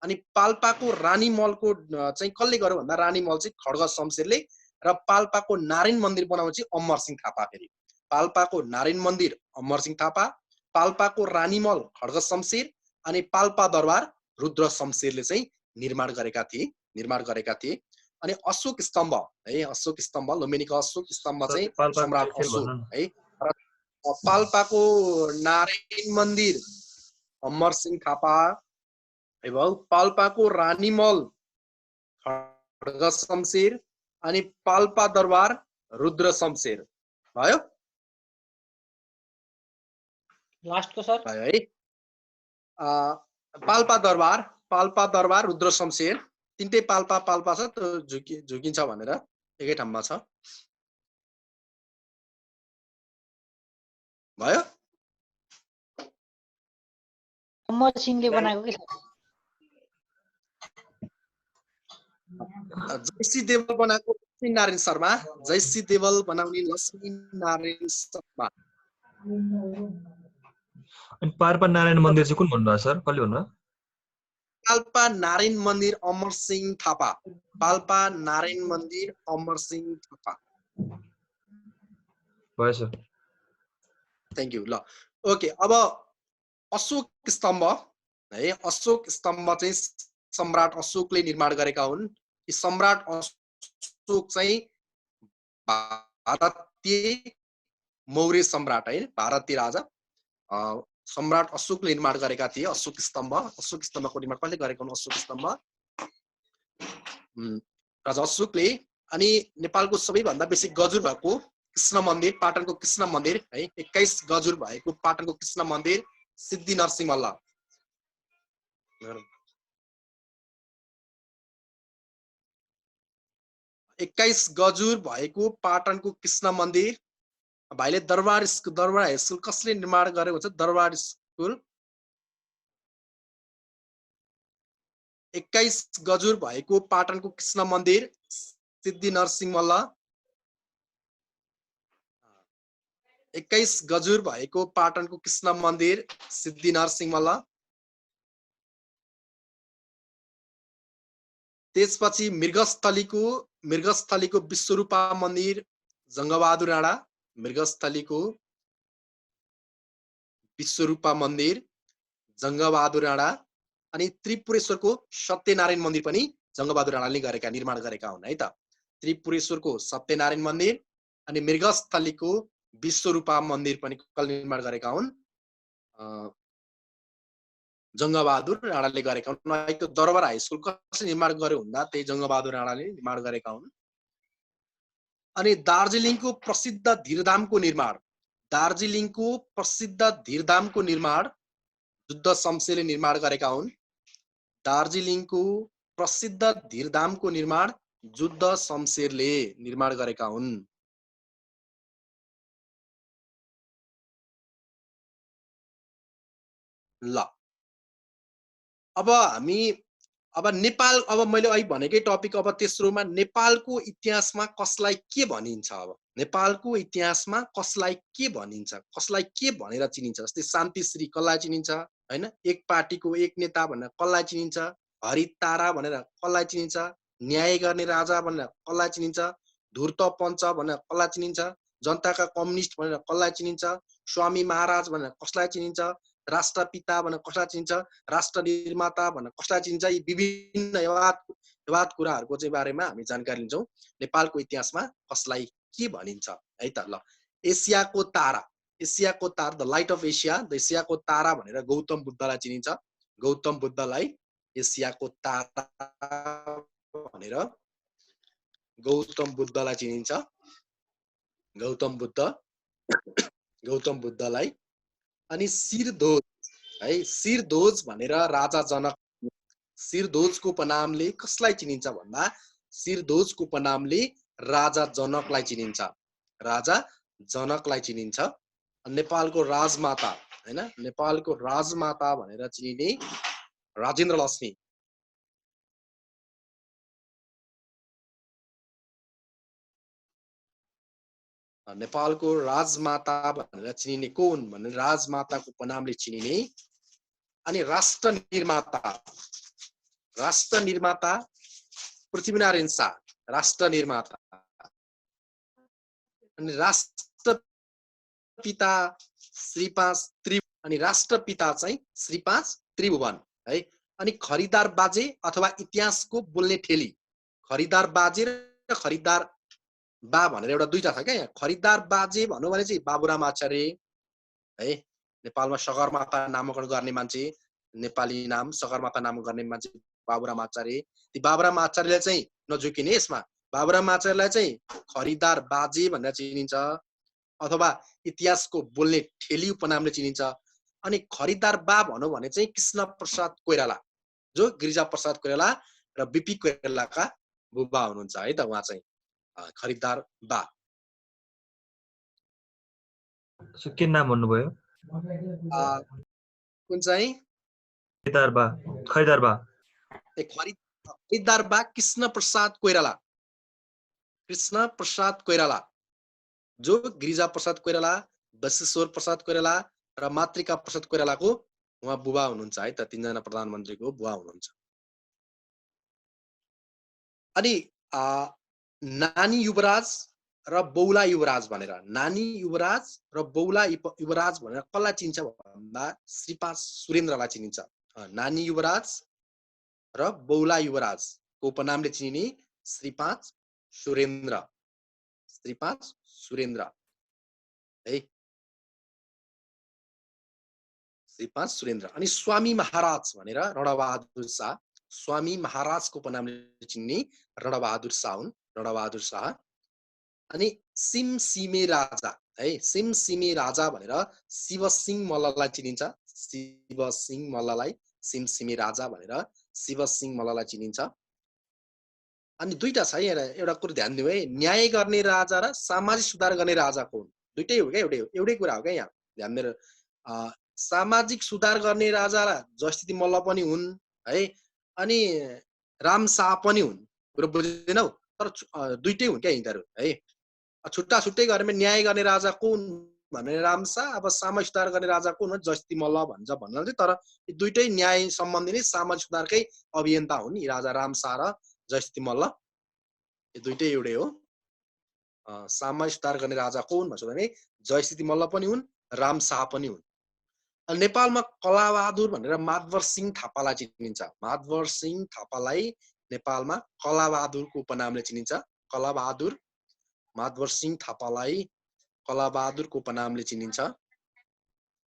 अनि पाल्पाको रानी मलको चाहिँ कसले गर्यो भन्दा रानी मल चाहिँ खड्ग शमशेरले। र पाल्पाको नारायण मन्दिर बनाउने चाहिँ अमर सिंह थापा। फेरि पाल्पाको नारायण मन्दिर अमर सिंह थापा, पाल्पाको रानी मल खड्ग शमशेर अनि पाल्पा दरबार रुद्र शमशेरले चाहिँ निर्माण गरेका थिए। अनि अशोक स्तम्भ है। अशोक स्तम्भ लुम्बिनीको अशोक स्तम्भ चाहिँ सम्राट अशोक है। पाल्पाको नारायण मन्दिर अमर सिंह थापा, पाल्पाको रानी मल खड्ग शमशेर अनि पाल्पा दरबार रुद्र शमशेर भयो लास्टको सर भयो है पाल्पा दरबार रुद्र शमशेर तिनटै पाल्पा छ त्यो झुकिन्छ भनेर एकै ठाउँमा छ भयो अमर सिंहले बनाएको के सर जयसी देवल बनाएको लक्ष्मी नारायण शर्मा जयसी देवल बनाउने लक्ष्मी नारायण शर्मा अनि पाल्पा नारायण मन्दिर चाहिँ कुन भन्नुभयो सर कसले भन्नुभयो पाल्पा नारायण मन्दिर अमर सिंह थापा पाल्पा नारायण मन्दिर अमर सिंह थापा भयो सर थ्यांक यू ल ओके अब अशोक स्तम्भ है अशोक स्तम्भ चाहिँ सम्राट अशोकले निर्माण गरेका हुन् यी सम्राट अशोक चाहिँ भारतीय मौर्य सम्राट है भारतीय राजा सम्राट अशोकले निर्माण गरेका थिए अशोक स्तम्भको निर्माण कसले गरेका हुन् अशोक स्तम्भ राजा अशोकले अनि नेपालको सबैभन्दा बेसी गजुर भएको कृष्ण मन्दिर पाटनको कृष्ण मन्दिर है 21 गजुर भएको पाटनको कृष्ण मन्दिर सिद्धि नरसिंह मल्ल 21 गजुर भएको पाटनको कृष्ण मन्दिर भाइले दरबार हाई स्कुल कसले निर्माण गरेको हुन्छ दरबार स्कुल 21 गजुर भएको पाटनको कृष्ण मन्दिर सिद्धि नरसिंह मल्ल 21 गजुर भएको पाटनको कृष्ण मन्दिर सिद्धि नरसिंह मल्ल त्यसपछि मृगस्थलीको विश्वरूपा मन्दिर जङ्गबहादुर राणा मृगस्थलीको विश्वरूपा मन्दिर जङ्गबहादुर राणा अनि त्रिपुरेश्वरको सत्यनारायण मन्दिर पनि जङ्गबहादुर राणाले निर्माण गरेका हुन् है त त्रिपुरेश्वरको सत्यनारायण मन्दिर अनि मृगस्थलीको विश्वरूपा मन्दिर पनि कसले निर्माण गरेका हुन् जङ्गबहादुर राणाले गरेका हुन् नयाँ दरबार हाई स्कुल कसले निर्माण गर्यो भन्दा त्यही जङ्गबहादुर राणाले निर्माण गरेका हुन् अनि दार्जिलिङको प्रसिद्ध धीरधामको निर्माण जुद्ध शमशेरले निर्माण गरेका हुन् दार्जिलिङको प्रसिद्ध धीरधामको निर्माण जुद्ध शमशेरले निर्माण गरेका हुन् ल अब नेपाल अब मैले अहिले भनेकै टपिक अब तेस्रोमा नेपालको इतिहासमा कसलाई के भनिन्छ अब नेपालको इतिहासमा कसलाई के भनिन्छ कसलाई के भनेर चिनिन्छ जस्तै शान्तिश्री कसलाई चिनिन्छ हैन एक पार्टीको एक नेता भनेर कसलाई चिनिन्छ हरितारा भनेर कसलाई चिनिन्छ न्याय गर्ने राजा भनेर कसलाई चिनिन्छ धूर्त पञ्च भनेर कसलाई चिनिन्छ जनताका कम्युनिस्ट भनेर कसलाई चिनिन्छ स्वामी महाराज भनेर कसलाई चिनिन्छ राष्ट्रपिता भनेर कसलाई चिनिन्छ राष्ट्र निर्माता भनेर कसलाई चिनिन्छ यी विभिन्न यवाद कुराहरूको चाहिँ बारेमा हामी जानकारी लिन्छौँ नेपालको इतिहासमा कसलाई के भनिन्छ है त ल एसियाको तारा the light of Asia the एसियाको तारा भनेर गौतम बुद्धलाई चिनिन्छ गौतम बुद्धलाई एसियाको तारा भनेर गौतम बुद्धलाई चिनिन्छ गौतम बुद्धलाई अनि शिरध्वज भनेर राजा जनक शिरध्वजको उपनामले कसलाई चिनिन्छ भन्दा शिरध्वजको उपनामले राजा जनकलाई चिनिन्छ नेपालको राजमाता हैन नेपालको राजमाता भनेर चिनिने राजेन्द्र लक्ष्मी नेपालको राजमाता भनेर चिनिने को हुन् भने राजमाताको उपनामले चिनिने अनि राष्ट्र निर्माता पृथ्वीनारायण शाह राष्ट्र निर्माता अनि राष्ट्रपिता श्री 5 अनि राष्ट्रपिता चाहिँ श्री 5 त्रिभुवन है अनि खरिदार बाजे अथवा इतिहासको बोल्ने ठेली खरिदार बाजे र खरिदार बा भनेर एउटा दुईटा छ क्या यहाँ खरिदार बाजे भन्नु भने चाहिँ बाबुराम आचार्य है नेपालमा सगरमाथा नामकरण गर्ने मान्छे नेपाली नाम सगरमाथा नाम गर्ने मान्छे बाबुराम आचार्य। ती बाबुराम आचार्यले चाहिँ नझुकिने यसमा, बाबुराम आचार्यलाई चाहिँ खरिदार बाजे भनेर चिनिन्छ अथवा इतिहासको बोल्ने ठेली उपनामले चिनिन्छ। अनि खरिदार बा भनौँ भने चाहिँ कृष्ण प्रसाद कोइराला, जो गिरिजा प्रसाद कोइराला र बिपी कोइरालाका बुबा हुनुहुन्छ है त, उहाँ चाहिँ खरिदार बा। के नाम भन्नुभयो? कुन चाहिँ? खरिदार बा खरिदार बा कृष्ण प्रसाद कोइराला, कृष्ण प्रसाद कोइराला, जो गिरिजा प्रसाद कोइराला, बसेश्वर प्रसाद कोइराला र मातृका प्रसाद कोइरालाको उहाँ बुबा हुनुहुन्छ है त, तीनजना प्रधानमन्त्रीको बुबा हुनुहुन्छ। अनि नानी युवराज र बौला युवराज भनेर, नानी युवराज र बौला युवराज भनेर कसलाई चिन्छ भन्दा श्रीपाद सुरेन्द्रलाई चिनिन्छ। नानी युवराज र बौला युवराजको उपनामले चिनिने श्रीपाद सुरेन्द्र, श्रीपाद सुरेन्द्र है, श्रीपाद सुरेन्द्र। अनि स्वामी महाराज भनेर रणबहादुर शाह, स्वामी महाराजको उपनामले चिन्ने रणबहादुर शाह हुन्, रणबहादुर शाह। अनि सिमसिमे राजा है, सिमसिमे राजा भनेर शिवसिंह मल्ललाई चिनिन्छ, शिवसिंह मल्ललाई सिमसिमे राजा भनेर शिवसिंह मल्ललाई चिनिन्छ। अनि दुईटा छ है, एउटा कुरा ध्यान दिउँ है, न्याय गर्ने राजा र सामाजिक सुधार गर्ने राजा हुन्, दुईटै हो क्या, एउटै कुरा हो क्या यहाँ, ध्यान दिएर। सामाजिक सुधार गर्ने राजा जयस्थिति मल्ल पनि हुन् है, अनि राम शाह पनि हुन्, कुरो बुझ्दैनौ? तर दुईटै हुन् क्या यिनीहरू है, छुट्टा छुट्टै गरेर न्याय गर्ने राजा कुन भने राम शाह, अब सामाजिक सुधार गर्ने राजा कुन जयस्थिति मल्ल भन्छ भन्नाले, तर दुईटै न्याय सम्बन्धी नै सामाजिक सुधारकै अभियन्ता हुन् यी राजा राम शाह र जयस्थिति मल्ल, यो दुईटै एउटै हो। सामाजिक सुधार गर्ने राजा कुन भन्छ भने जयस्थिति मल्ल पनि हुन्, राम शाह पनि हुन्। नेपालमा कलाबहादुर भनेर माधवर सिंह थापालाई चिनिन्छ, माधवर सिंह थापालाई नेपालमा कलाबहादुरको उपनामले चिनिन्छ, कलाबहादुर, माधवर सिंह थापालाई कलाबहादुरको उपनामले चिनिन्छ।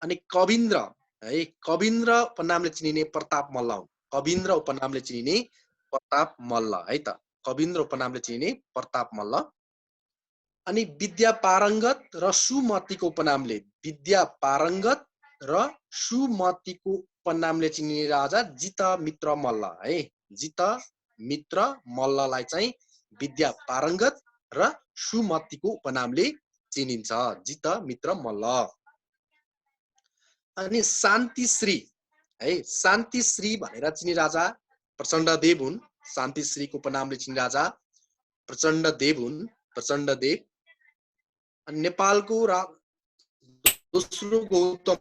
अनि कविन्द्र है, कविन्द्र उपनामले चिनिने प्रताप मल्ल हुन्, कविन्द्र उपनामले चिनिने प्रताप मल्ल है त, कविन्द्र उपनामले चिनिने प्रताप मल्ल। अनि विद्या पारङ्गत र सुमतिको उपनामले, विद्या पारङ्गत र सुमतिको उपनामले चिनिने राजा जितमित्र मल्ल है, जितमित्र मल्ललाई चाहिँ विद्या पारङ्गत र सुमतिको उपनामले चिनिन्छ, जितमित्र मल्ल। अनि शान्तिश्री है, शान्तिश्री भनेर चिनिने राजा प्रचण्डदेव हुन्, शान्तिश्रीको उपनामले चिनिने राजा प्रचण्डदेव हुन्, प्रचण्डदेव। अनि नेपालको दोस्रो गौतम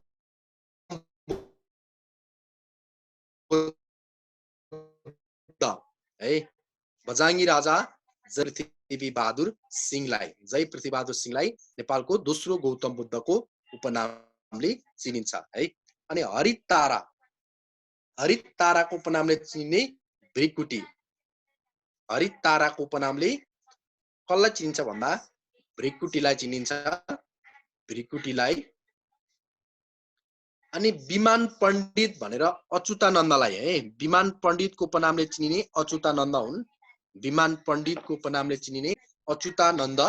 है, बजाङ्गी राजा जय पृथ्वी बहादुर सिंहलाई नेपालको दोस्रो गौतम बुद्धको उपनामले चिनिन्छ है। अनि हरितारा, हरिताराको उपनामले चिनिने भृकुटी, हरिताराको उपनामले कसलाई चिनिन्छ भन्दा भृकुटीलाई चिनिन्छ, भृकुटीलाई। अनि विमान पण्डित भनेर अच्युतानन्दलाई है, विमान पण्डितको उपनामले चिनिने अच्युतानन्द हुन्, विमान पण्डितको उपनामले चिनिने अच्युतानन्द,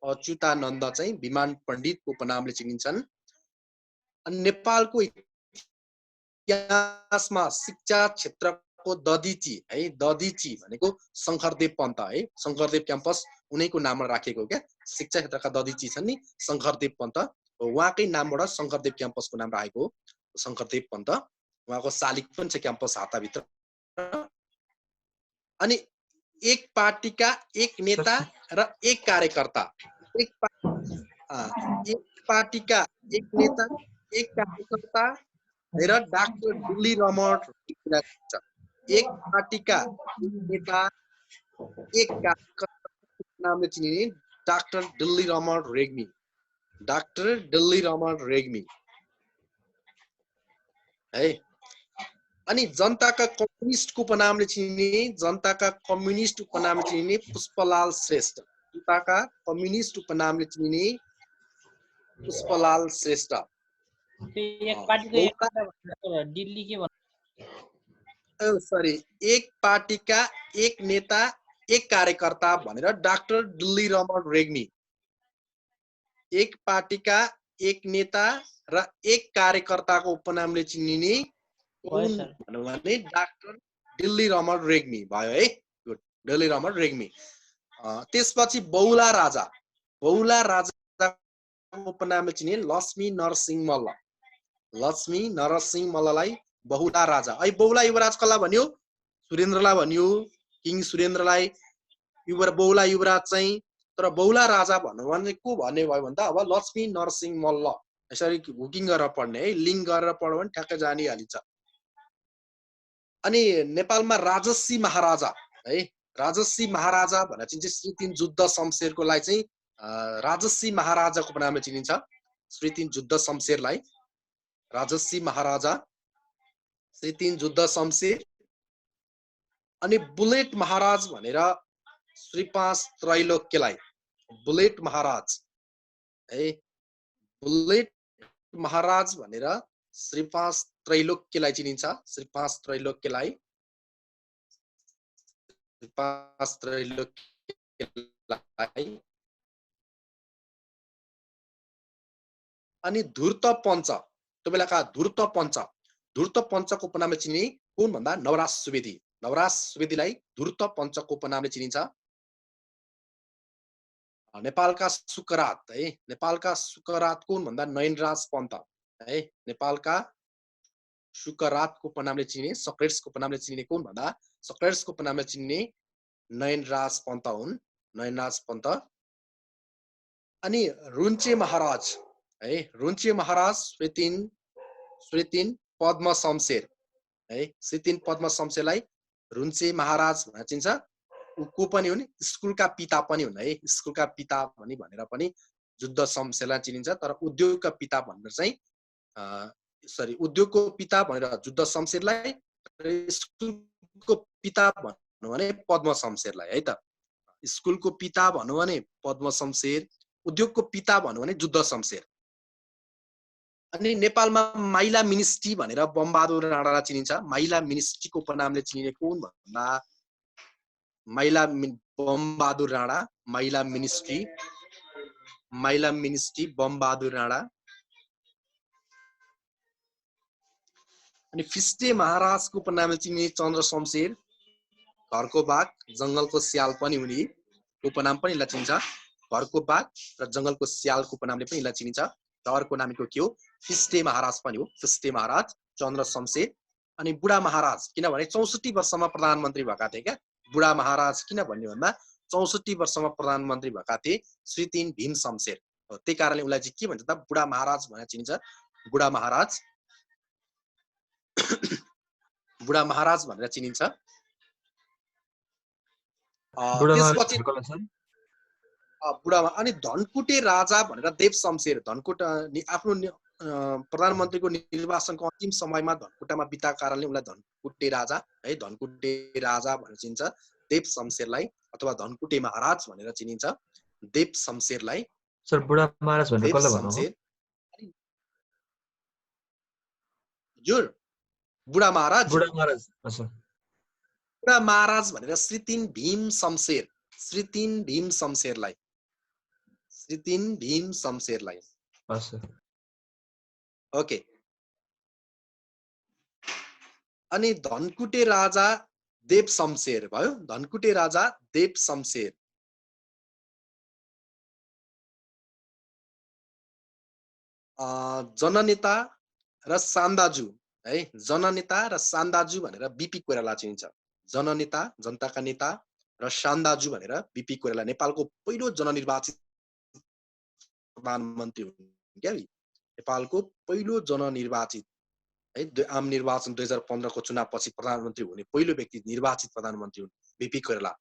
अच्युतानन्द चाहिँ विमान पण्डितको उपनामले चिनिन्छन्। अनि नेपालको इतिहासमा शिक्षा क्षेत्रको दधिची है, दधिची भनेको शङ्करदेव पन्त है, शङ्करदेव क्याम्पस उनैको नाममा राखेको हो क्या, शिक्षा क्षेत्रका दधिची छन् नि शङ्करदेव पन्त, उहाँकै नामबाट शङ्करदेव क्याम्पसको नाम राखेको हो, शङ्करदेव पन्त, उहाँको शालिग पनि छ क्याम्पस हाताभित्र। अनि एक पार्टीका एक नेता र एक कार्यकर्ता, एक पार्टीका एक नेता एक कार्यकर्ता र डाक्टर दिल्ली रमण, एक पार्टीका नेता एक कार्यकर्ता नामले चिनिने डाक्टर दिल्ली रमण रेग्मी, डाक्टर दिल्ली रमण रेग्मी है। अनि जनताका कम्युनिस्टको उपनामले चिनिने, जनताका कम्युनिस्ट उपनामले चिनिने पुष्पलाल श्रेष्ठ, जनताका कम्युनिस्ट उपनामले चिनिने पुष्पलाल श्रेष्ठ। एक पार्टीको एक दिल्ली के भन्नु? सरी एक पार्टीका एक नेता एक कार्यकर्ता भनेर डाक्टर डिल्ली रमन रेग्मी एक पार्टीका एक नेता र एक कार्यकर्ताको उपनामले चिनिने भयो सर भने डाक्टर डिल्ली रमन रेग्मी भयो है गुड डिल्ली रमन रेग्मी त्यसपछि बहुला राजाको उपनामले चिनिने लक्ष्मी नरसिंह मल्ल लक्ष्मी नरसिंह मल्ललाई बहुला राजा है बहुला युवराज कसलाई भन्यो सुरेन्द्रलाई भन्यो किङ सुरेन्द्रलाई बहुला युवराज चाहिँ तर बहुला राजा भन्नु भने को भन्ने भयो भने त अब लक्ष्मी नरसिंह मल्ल यसरी हुकिङ गरेर पढ्ने है लिङ्क गरेर पढ्यो भने ठ्याक्कै जानिहालिन्छ अनि नेपालमा राजसी महाराजा है राजसी महाराजा भनेर चाहिँ श्री 3 जुद्ध शमशेरकोलाई चाहिँ राजसी महाराजाको नामले चिनिन्छ श्री 3 जुद्ध शमशेरलाई राजसी महाराजा श्री 3 जुद्ध शमशेर अनि बुलेट महाराज भनेर श्री 5 त्रैलोक्यलाई बुलेट महाराज है बुलेट महाराज भनेर श्री 5 त्रैलोक्यलाई चिनिन्छ श्री 5 त्रैलोक्यलाई अनि धूर्त पञ्च त्यो बेलाका धूर्त पञ्चको उपनामले चिनिने कुन भन्दा नवराज सुवेदीलाई धूर्त पञ्चको उपनामले चिनिन्छ नेपालका सुकरात है नेपालका सुकरात कुन भन्दा नयनराज पन्त है नेपालका सुकरातको उपनामले चिनिने सक्रेट्सको उपनामले चिनिने कुन भन्दा सक्रेट्सको उपनामले चिनिने नयनराज पन्त हुन् नयनराज पन्त अनि रुन्चे महाराज है रुन्चे महाराज श्री 3 पद्म शमशेर है श्री 3 पद्म शमशेरलाई रुन्चे महाराज भनेर चिन्छ को पनि हुन् स्कुलका पिता पनि हुन् है स्कुलका पिता भनेर पनि जुद्ध शमशेरलाई चिनिन्छ तर उद्योगका पिता भनेर चाहिँ उद्योगको पिता भनेर जुद्ध शमशेरलाई स्कुलको पिता भन्नु भने पद्म शमशेरलाई है त स्कुलको पिता भन्नु भने पद्म शमशेर उद्योगको पिता भन्नु भने जुद्ध शमशेर अनि नेपालमा माइला मिनिस्ट्री भनेर बमबहादुर राणालाई चिनिन्छ माइला मिनिस्ट्रीको उपनामले चिनिने कुन भन्दा बमबहादुर राणा माइला मिनिस्ट्री बमबहादुर राणा अनि फिस्टे महाराजको उपनामले चिनिने चन्द्र शमशेर घरको बाघ जंगलको स्याल पनि हुने उपनाम पनि यसलाई चिनिन्छ घरको बाघ र जंगलको स्यालको उपनामले पनि यसलाई चिनिन्छ अर्को नामको के हो फिस्टे महाराज पनि हो फिस्टे महाराज चन्द्र शमशेर अनि बुढा महाराज किनभने 64 वर्षमा प्रधानमन्त्री भएका थिए क्या बुढा महाराज किन भन्ने भन्दा 64 वर्षमा प्रधानमन्त्री भएका थिए श्री 3 भीम शमशेर त्यही कारणले उनलाई चाहिँ के भन्छ त बुढा महाराज भनेर चिनिन्छ बुढा महाराज भनेर चिनिन्छ त्यसपछि बुढामा अनि धनकुटे राजा भनेर देव शमशेर धनकुटा आफ्नो प्रधानमन्त्रीको निर्वाचनको अन्तिम समयमा धनकुटामा बिताएको कारणले उनलाई धनकुटे राजा भनेर चिनिन्छ देव शमशेरलाई अथवा धनकुटे महाराज भनेर चिनिन्छ देव शमशेरलाई सर बुढा महाराज भनेर कसलाई भन्नु हजुर बुढा महाराज भनेर श्री 3 भीम शमशेरलाई ओके अनि धनकुटे राजा देव शमशेर भयो धनकुटे राजा देव शमशेर जननेता र सान्दाजु है जननेता र सान्दाजु भनेर बीपी कोइराला चिनिन्छ जननेता जनताका नेता र सान्दाजु भनेर बीपी कोइराला नेपालको पहिलो जननिर्वाचित प्रधानमन्त्री हुन् क्या नेपालको पहिलो जननिर्वाचित है आम निर्वाचन 2015 को चुनावपछि प्रधानमन्त्री हुने पहिलो व्यक्ति निर्वाचित प्रधानमन्त्री हुन् बीपी कोइराला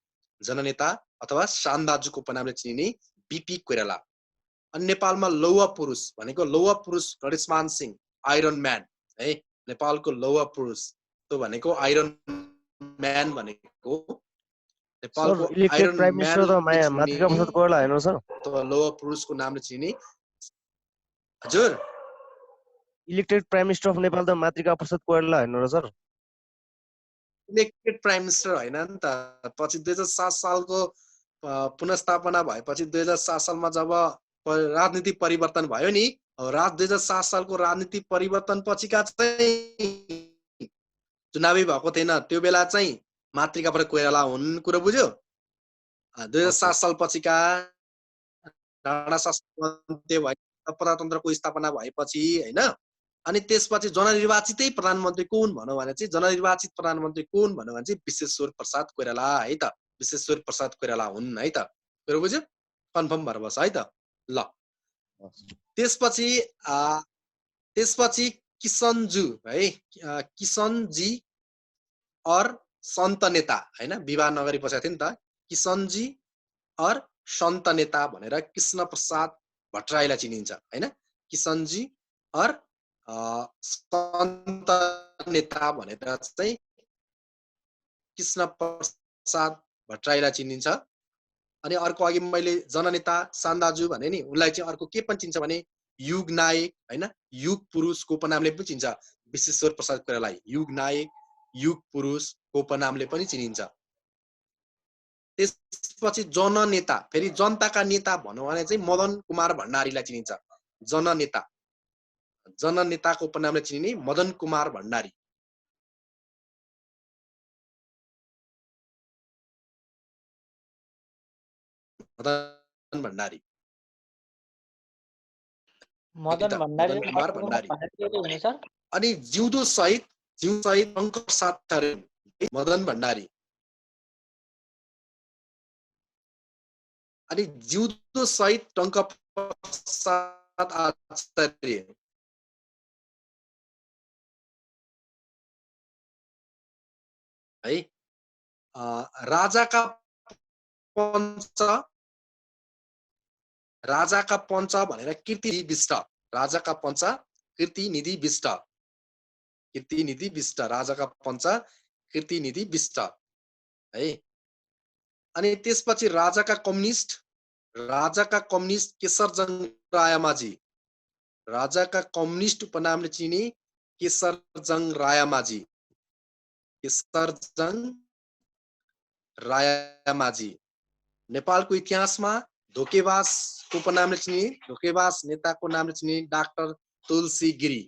जननेता अथवा सान्दाजुको उपनामले चिनिने बीपी कोइराला अनि नेपालमा लौह पुरुष भनेको लौह पुरुष गणेशमान सिंह आइरन म्यान है नेपालको लौह पुरुष त्यो भनेको आइरन म्यान भनेको नेपालको आइरन प्राइम मिनिस्टर त मातृका प्रसाद कोइराला हैन सर त लौह पुरुषको नामले चिनिने हजुर elected prime minister of Nepal त मातृका प्रसाद कोइराला हैन र सर इलेक्टेड प्राइम मिनिस्टर होइन नि त। पछि 2007 सालको पुनर्स्थापना भएपछि 2007 सालमा जब राजनीतिक परिवर्तन भयो नि, 2007 सालको राजनीतिक परिवर्तन पछिका चाहिँ चुनावी भएको थिएन, त्यो बेला चाहिँ मातृका कोइराला हुन्, कुरो बुझ्यो। 2007 साल पछिका राणा शासन भए प्रजातन्त्रको स्थापना भएपछि होइन, अनि त्यसपछि जननिर्वाचितै प्रधानमन्त्री को हुन् भनौँ भने चाहिँ जननिर्वाचित प्रधानमन्त्री को हुन् भनौँ भने चाहिँ विश्वेश्वर प्रसाद कोइराला है त। विश्वेश्वर प्रसाद कोइराला हुन् है त, कुरो बुझ्यो, कन्फर्म भएर बस है त। ल त्यसपछि किसनजु है, किसनजी और सन्त नेता होइन, विवाह नगरी पछाडि थियो नि त। किसनजी और सन्त नेता भनेर कृष्ण प्रसाद भट्टराईलाई चिनिन्छ होइन। किसनजी और सन्त नेता भनेर चाहिँ कृष्ण प्रसाद भट्टराईलाई चिनिन्छ। अनि अर्को अघि मैले जननेता सान्दाजु भने नि, उनलाई चाहिँ अर्को के पनि चिन्छ भने युग नायक होइन, युग पुरुषको उपनामले पनि चिन्छ विश्वेश्वर प्रसाद कोइरालालाई। युग नायक, युग पुरुषको उपनामले पनि चिनिन्छ। त्यसपछि जननेता, फेरि जनताका नेता भनौँ भने चाहिँ मदन कुमार भण्डारीलाई चिनिन्छ। जननेता, जननेताको उपनामले चिनिने मदन कुमार भण्डारी। मदन भण्डारी, मदन भण्डारी मदन कुमार भण्डारी। हुने सर। अनि जिउँदो शहीद टङ्क प्रसाद मदन भण्डारी। अनि जिउँदो शहीद टङ्क प्रसाद आचार्य है। राजाका पञ्च भनेर कीर्तिनिधि विष्ट, राजाका पञ्च कीर्तिनिधि विष्ट, कीर्तिनिधि विष्ट, राजाका पञ्च कीर्तिनिधि विष्ट है। अनि त्यसपछि राजाका कम्युनिस्ट केशरजंग रायमाझी, राजाका कम्युनिस्ट उपनामले चिनिने केशरजंग रायमाझी, केशरजंग रायमाझी। नेपालको इतिहासमा धोकेबाजको उपनामले चिनिने, धोकेबाज नेताको नामले चिनिने डाक्टर तुलसी गिरी,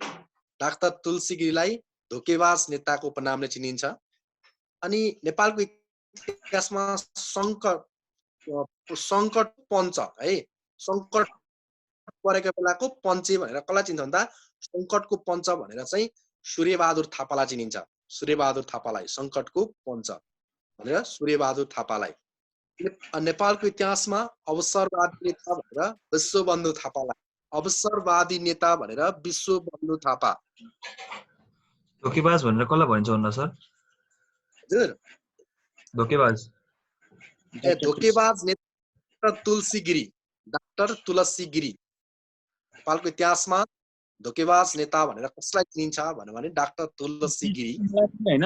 डाक्टर तुलसी गिरीलाई धोकेबाज नेताको उपनामले चिनिन्छ। अनि नेपालको इतिहासमा सङ्कट पञ्च है, सङ्कट परेको बेलाको पञ्चे भनेर कसलाई चिन्छ भन्दा सङ्कटको पञ्च भनेर चाहिँ सूर्यबहादुर थापालाई चिनिन्छ। सूर्यबहादुर थापालाई सङ्कटको पञ्च भनेर सूर्यबहादुर थापालाई। नेपालको इतिहासमा अवसरवादी नेता भनेर विश्वबन्धु थापालाई, अवसरवादी नेता भनेर विश्वबन्धु थापा। धोकेबाज भनेर कसलाई भनिन्छ भन्नु सर? हजुर, धोकेबाज धोकेबाज नेता तुलसी गिरी, डाक्टर तुलसी गिरी। नेपालको इतिहासमा धोकेबाज नेता भनेर कसलाई चिनिन्छ भने डाक्टर तुलसी गिरी हैन,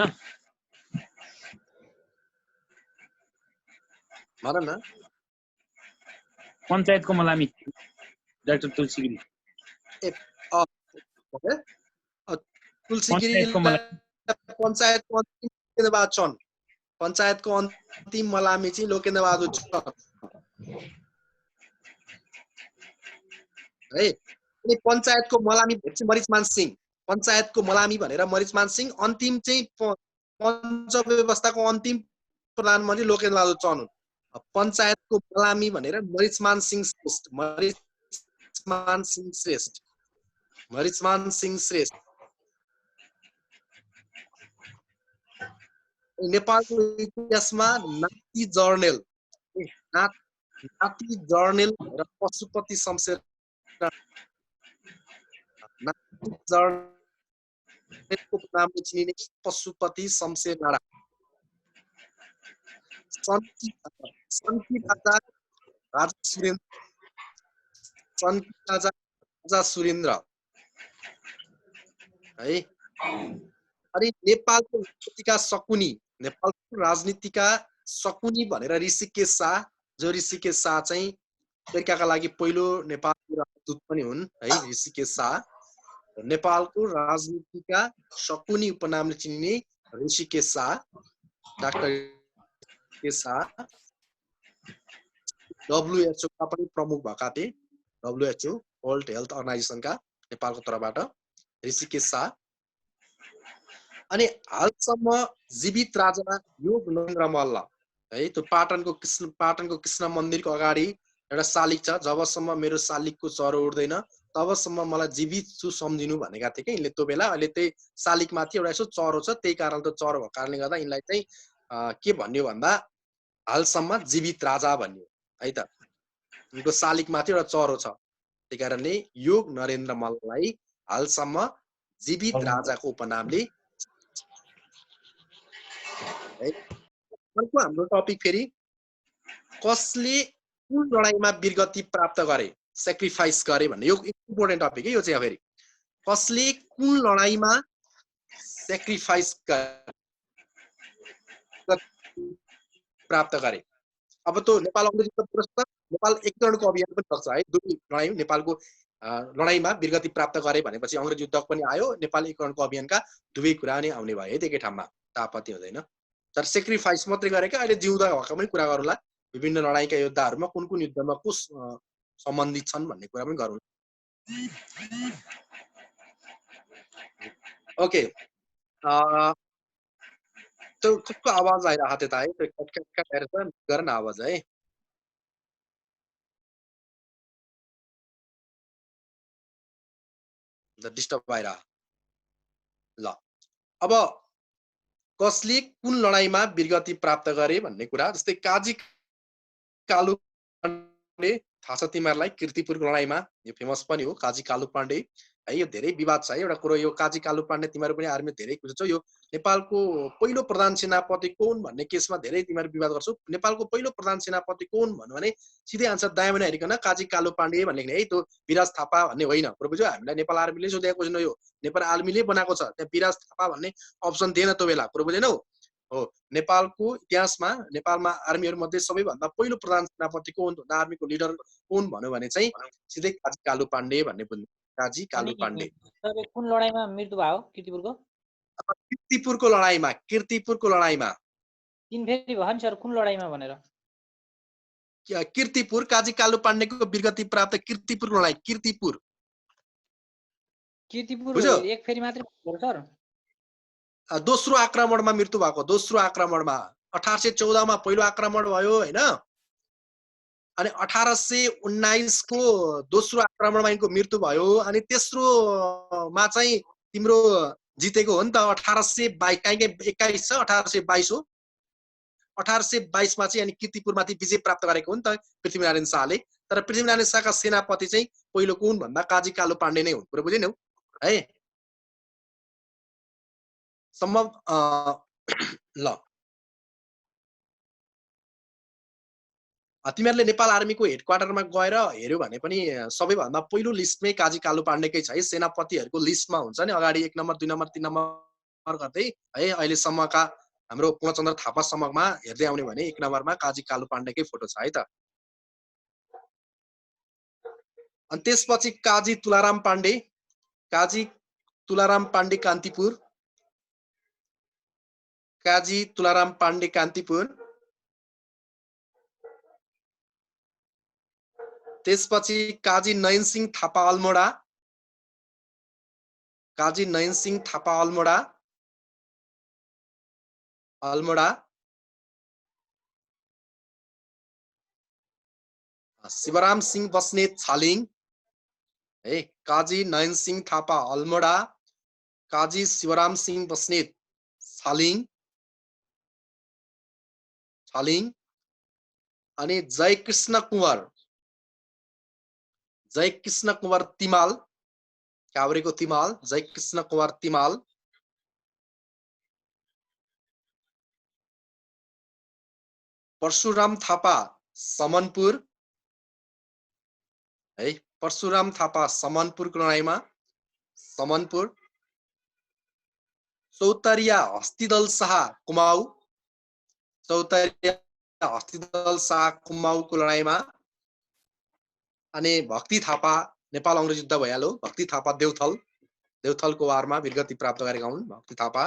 भन न। पञ्चायतको मलामी डाक्टर तुलसी गिरी। तुलसी गिरी पञ्चायतको अन्तिम लोकेन्द्रबहादुर चन्द, पञ्चायतको अन्तिम मलामी चाहिँ लोकेन्द्रबहादुर चन्द है। अनि पञ्चायतको मलामी चाहिँ मरिचमान सिंह, पञ्चायतको मलामी भनेर मरिचमान सिंह। अन्तिम चाहिँ पञ्च व्यवस्थाको अन्तिम प्रधानमन्त्री लोकेन्द्रबहादुर चन्द हुन्। पञ्चायतको मलामी भनेर मरिचमान सिंह श्रेष्ठ, मरिचमान सिंह श्रेष्ठ, मरिचमान सिंह श्रेष्ठ। नेपालको इतिहासमा नाति जर्नेल, नाति जर्नेल र पशुपति शमशेर, नाति जर्नेलको नामले चिनिने पशुपति शमशेर राणा। सन्ती राजा सुरेन्द्र है। अनि नेपालको राजनीतिका शकुनी, नेपालको राजनीतिका शकुनी भनेर ऋषिकेश शाह, जो ऋषिकेश शाह चाहिँ अमेरिकाका लागि पहिलो नेपाली राजदूत पनि हुन् है। ऋषिकेश शाह नेपालको राजनीतिका शकुनी उपनामले चिनिने ऋषिकेश शाह, डाक्टर के शाह WHO का पनि प्रमुख भएका थिए। WHO वर्ल्ड हेल्थ अर्गनाइजेसनका नेपालको तर्फबाट ऋषिकेश शाह। अनि हालसम्म जीवित राजा योग नरेन्द्र मल्ल है, त्यो पाटनको कृष्ण मन्दिरको अगाडि एउटा शालिग छ। जबसम्म मेरो शालिगको चरो उड्दैन तबसम्म मलाई जीवित छु सम्झिनु भनेका थिए कि यिनले त्यो बेला। अहिले त्यही शालिगमाथि एउटा यसो चरो छ, त्यही कारण त्यो चरो भएको कारणले गर्दा यिनलाई चाहिँ के भन्यो भन्दा हालसम्म जीवित राजा भन्यो है त। उनको शालिगमाथि एउटा चरो छ, त्यही कारणले योग नरेन्द्र मल्ललाई हालसम्म जीवित राजाको उपनामले है। अर्को हाम्रो टपिक फेरि कसले कुन लडाइँमा वीरगति प्राप्त गरे, सेक्रिफाइस गरे भन्ने, यो इम्पोर्टेन्ट टपिक है यो चाहिँ। फेरि कसले कुन लडाइँमा सेक्रिफाइस प्राप्त गरे। अब त्यो नेपाल अङ्ग्रेजी पुरस्कार नेपाल एकीकरणको अभियान पनि सक्छ है। दुई लडाइँ नेपालको लडाइँमा वीरगति प्राप्त गरे भनेपछि अङ्ग्रेज युद्ध पनि आयो, नेपाल एकीकरणको अभियानका दुवै कुरा नै आउने भयो है एकै ठाउँमा, आपत्ति हुँदैन। तर सेक्रिफाइस मात्रै गरेका अहिले जिउँदा भएका पनि कुरा गरौँला। विभिन्न लडाइँका योद्धाहरूमा कुन कुन युद्धमा को सम्बन्धित छन् भन्ने कुरा पनि गरौँ। ओके, त्यो कसको आवाज आइरहेको थियो त है, त्यो कटकट हेरेर गर न आवाज है। डिस्टर्ब भइरह ल। अब कसले कुन लडाइँमा वीरगति प्राप्त गरे भन्ने कुरा, जस्तै काजी कालु पाण्डे थाहा छ तिमीहरूलाई, कीर्तिपुरको लडाइँमा, यो फेमस पनि हो काजी कालु पाण्डे है। यो धेरै विवाद छ है एउटा कुरो, यो काजी कालु पाण्डे तिमीहरू पनि आर्मी धेरै बुझ्छौ। यो नेपालको पहिलो प्रधान सेनापति कुन भन्ने केसमा धेरै तिमीहरू विवाद गर्छौ। नेपालको पहिलो प्रधान सेनापति कुन भन्नु भने सिधै आन्सर दायाँ हेरिकन काजी कालु पाण्डे भन्ने लेख्ने है, त्यो विराज थापा भन्ने होइन। कुरो बुझ्यौ, हामीलाई नेपाल आर्मीले सोधेको क्वेसन हो यो, नेपाल आर्मीले बनाएको छ। त्यहाँ विराज थापा भन्ने अप्सन थिएन त्यो बेला, कुरो बुझेनौ हो। नेपालको इतिहासमा नेपालमा आर्मीहरू मध्ये सबैभन्दा पहिलो प्रधान सेनापति कुन, आर्मीको लिडर कुन भन्यो भने चाहिँ सिधै काजी कालु पाण्डे भन्ने बुझ्नु, काजी कालु पाण्डे। कुन लडाइँमा मृत्यु भयो कीर्तिपुरको? कीर्तिपुरको लडाइँमा, कीर्तिपुरको लडाइँमा तीन फेरि भयो नि सर, कुन लडाइँमा भनेर? कीर्तिपुर, काजी कालु पाण्डेको वीरगति प्राप्त कीर्तिपुरको लडाइँ, कीर्तिपुर। कीर्तिपुर बुझ्यो? एक फेरि मात्रै भयो सर। दोस्रो आक्रमणमा मृत्यु भएको, दोस्रो आक्रमणमा 1814 मा पहिलो आक्रमण भयो हैन, अनि 1819 को दोस्रो आक्रमणमा यिनको मृत्यु भयो। अनि तेस्रोमा चाहिँ तिम्रो जितेको हो नि त 1822, काहीँ 21 छ 1822 हो। 1822 मा चाहिँ अनि कीर्तिपुरमाथि विजय प्राप्त गरेको हो नि त पृथ्वीनारायण शाहले। तर पृथ्वीनारायण शाहका सेनापति चाहिँ पहिलो कुन भन्दा काजी कालु पाण्डे नै हुन्, कुरो बुझेनौ है। सम्भव ल तिमीहरूले नेपाल आर्मीको हेडक्वार्टरमा गएर हेर्यो भने पनि सबैभन्दा पहिलो लिस्टमै काजी कालु पाण्डेकै छ है। सेनापतिहरूको लिस्टमा हुन्छ नि अगाडि 1 नम्बर 2 नम्बर 3 नम्बर गर्दै है। अहिलेसम्मका हाम्रो पूर्णचन्द्र थापासम्ममा हेर्दै आउने भने 1 नम्बरमा काजी कालु पाण्डेकै फोटो छ है त। अनि त्यसपछि काजी तुलाराम पाण्डे, काजी तुलाराम पाण्डे कान्तिपुर, काजी तुलाराम पाण्डे कान्तिपुर। त्यसपछि काजी नयन सिंह थापा अल्मोडा, काजी नयन सिंह थापा अल्मोडा, अल्मोडा। शिवराम सिंह बस्नेत छालिङ है, काजी नयन सिंह थापा अल्मोडा, काजी शिवराम सिंह बस्नेत छालिङ, छालिङ। अनि जयकृष्ण कुँवर, जयकृष्ण कुँवर तिमाल, काभ्रेको तिमाल, जयकृष्ण कुँवर तिमाल। परशुराम थापा समनपुर है, परशुराम थापा समनपुरको लडाइँमा, समनपुर। चौतरिया हस्तिदल शाह कुमाऊ, चौतरिया हस्तिदल शाह कुमाऊको लडाइँमा। अनि भक्ति थापा, नेपाल अङ्ग्रेज युद्ध भइहाल्यो, भक्ति थापा देउथल, देउथलको वारमा वीरगति प्राप्त गरेका हुन् भक्ति थापा।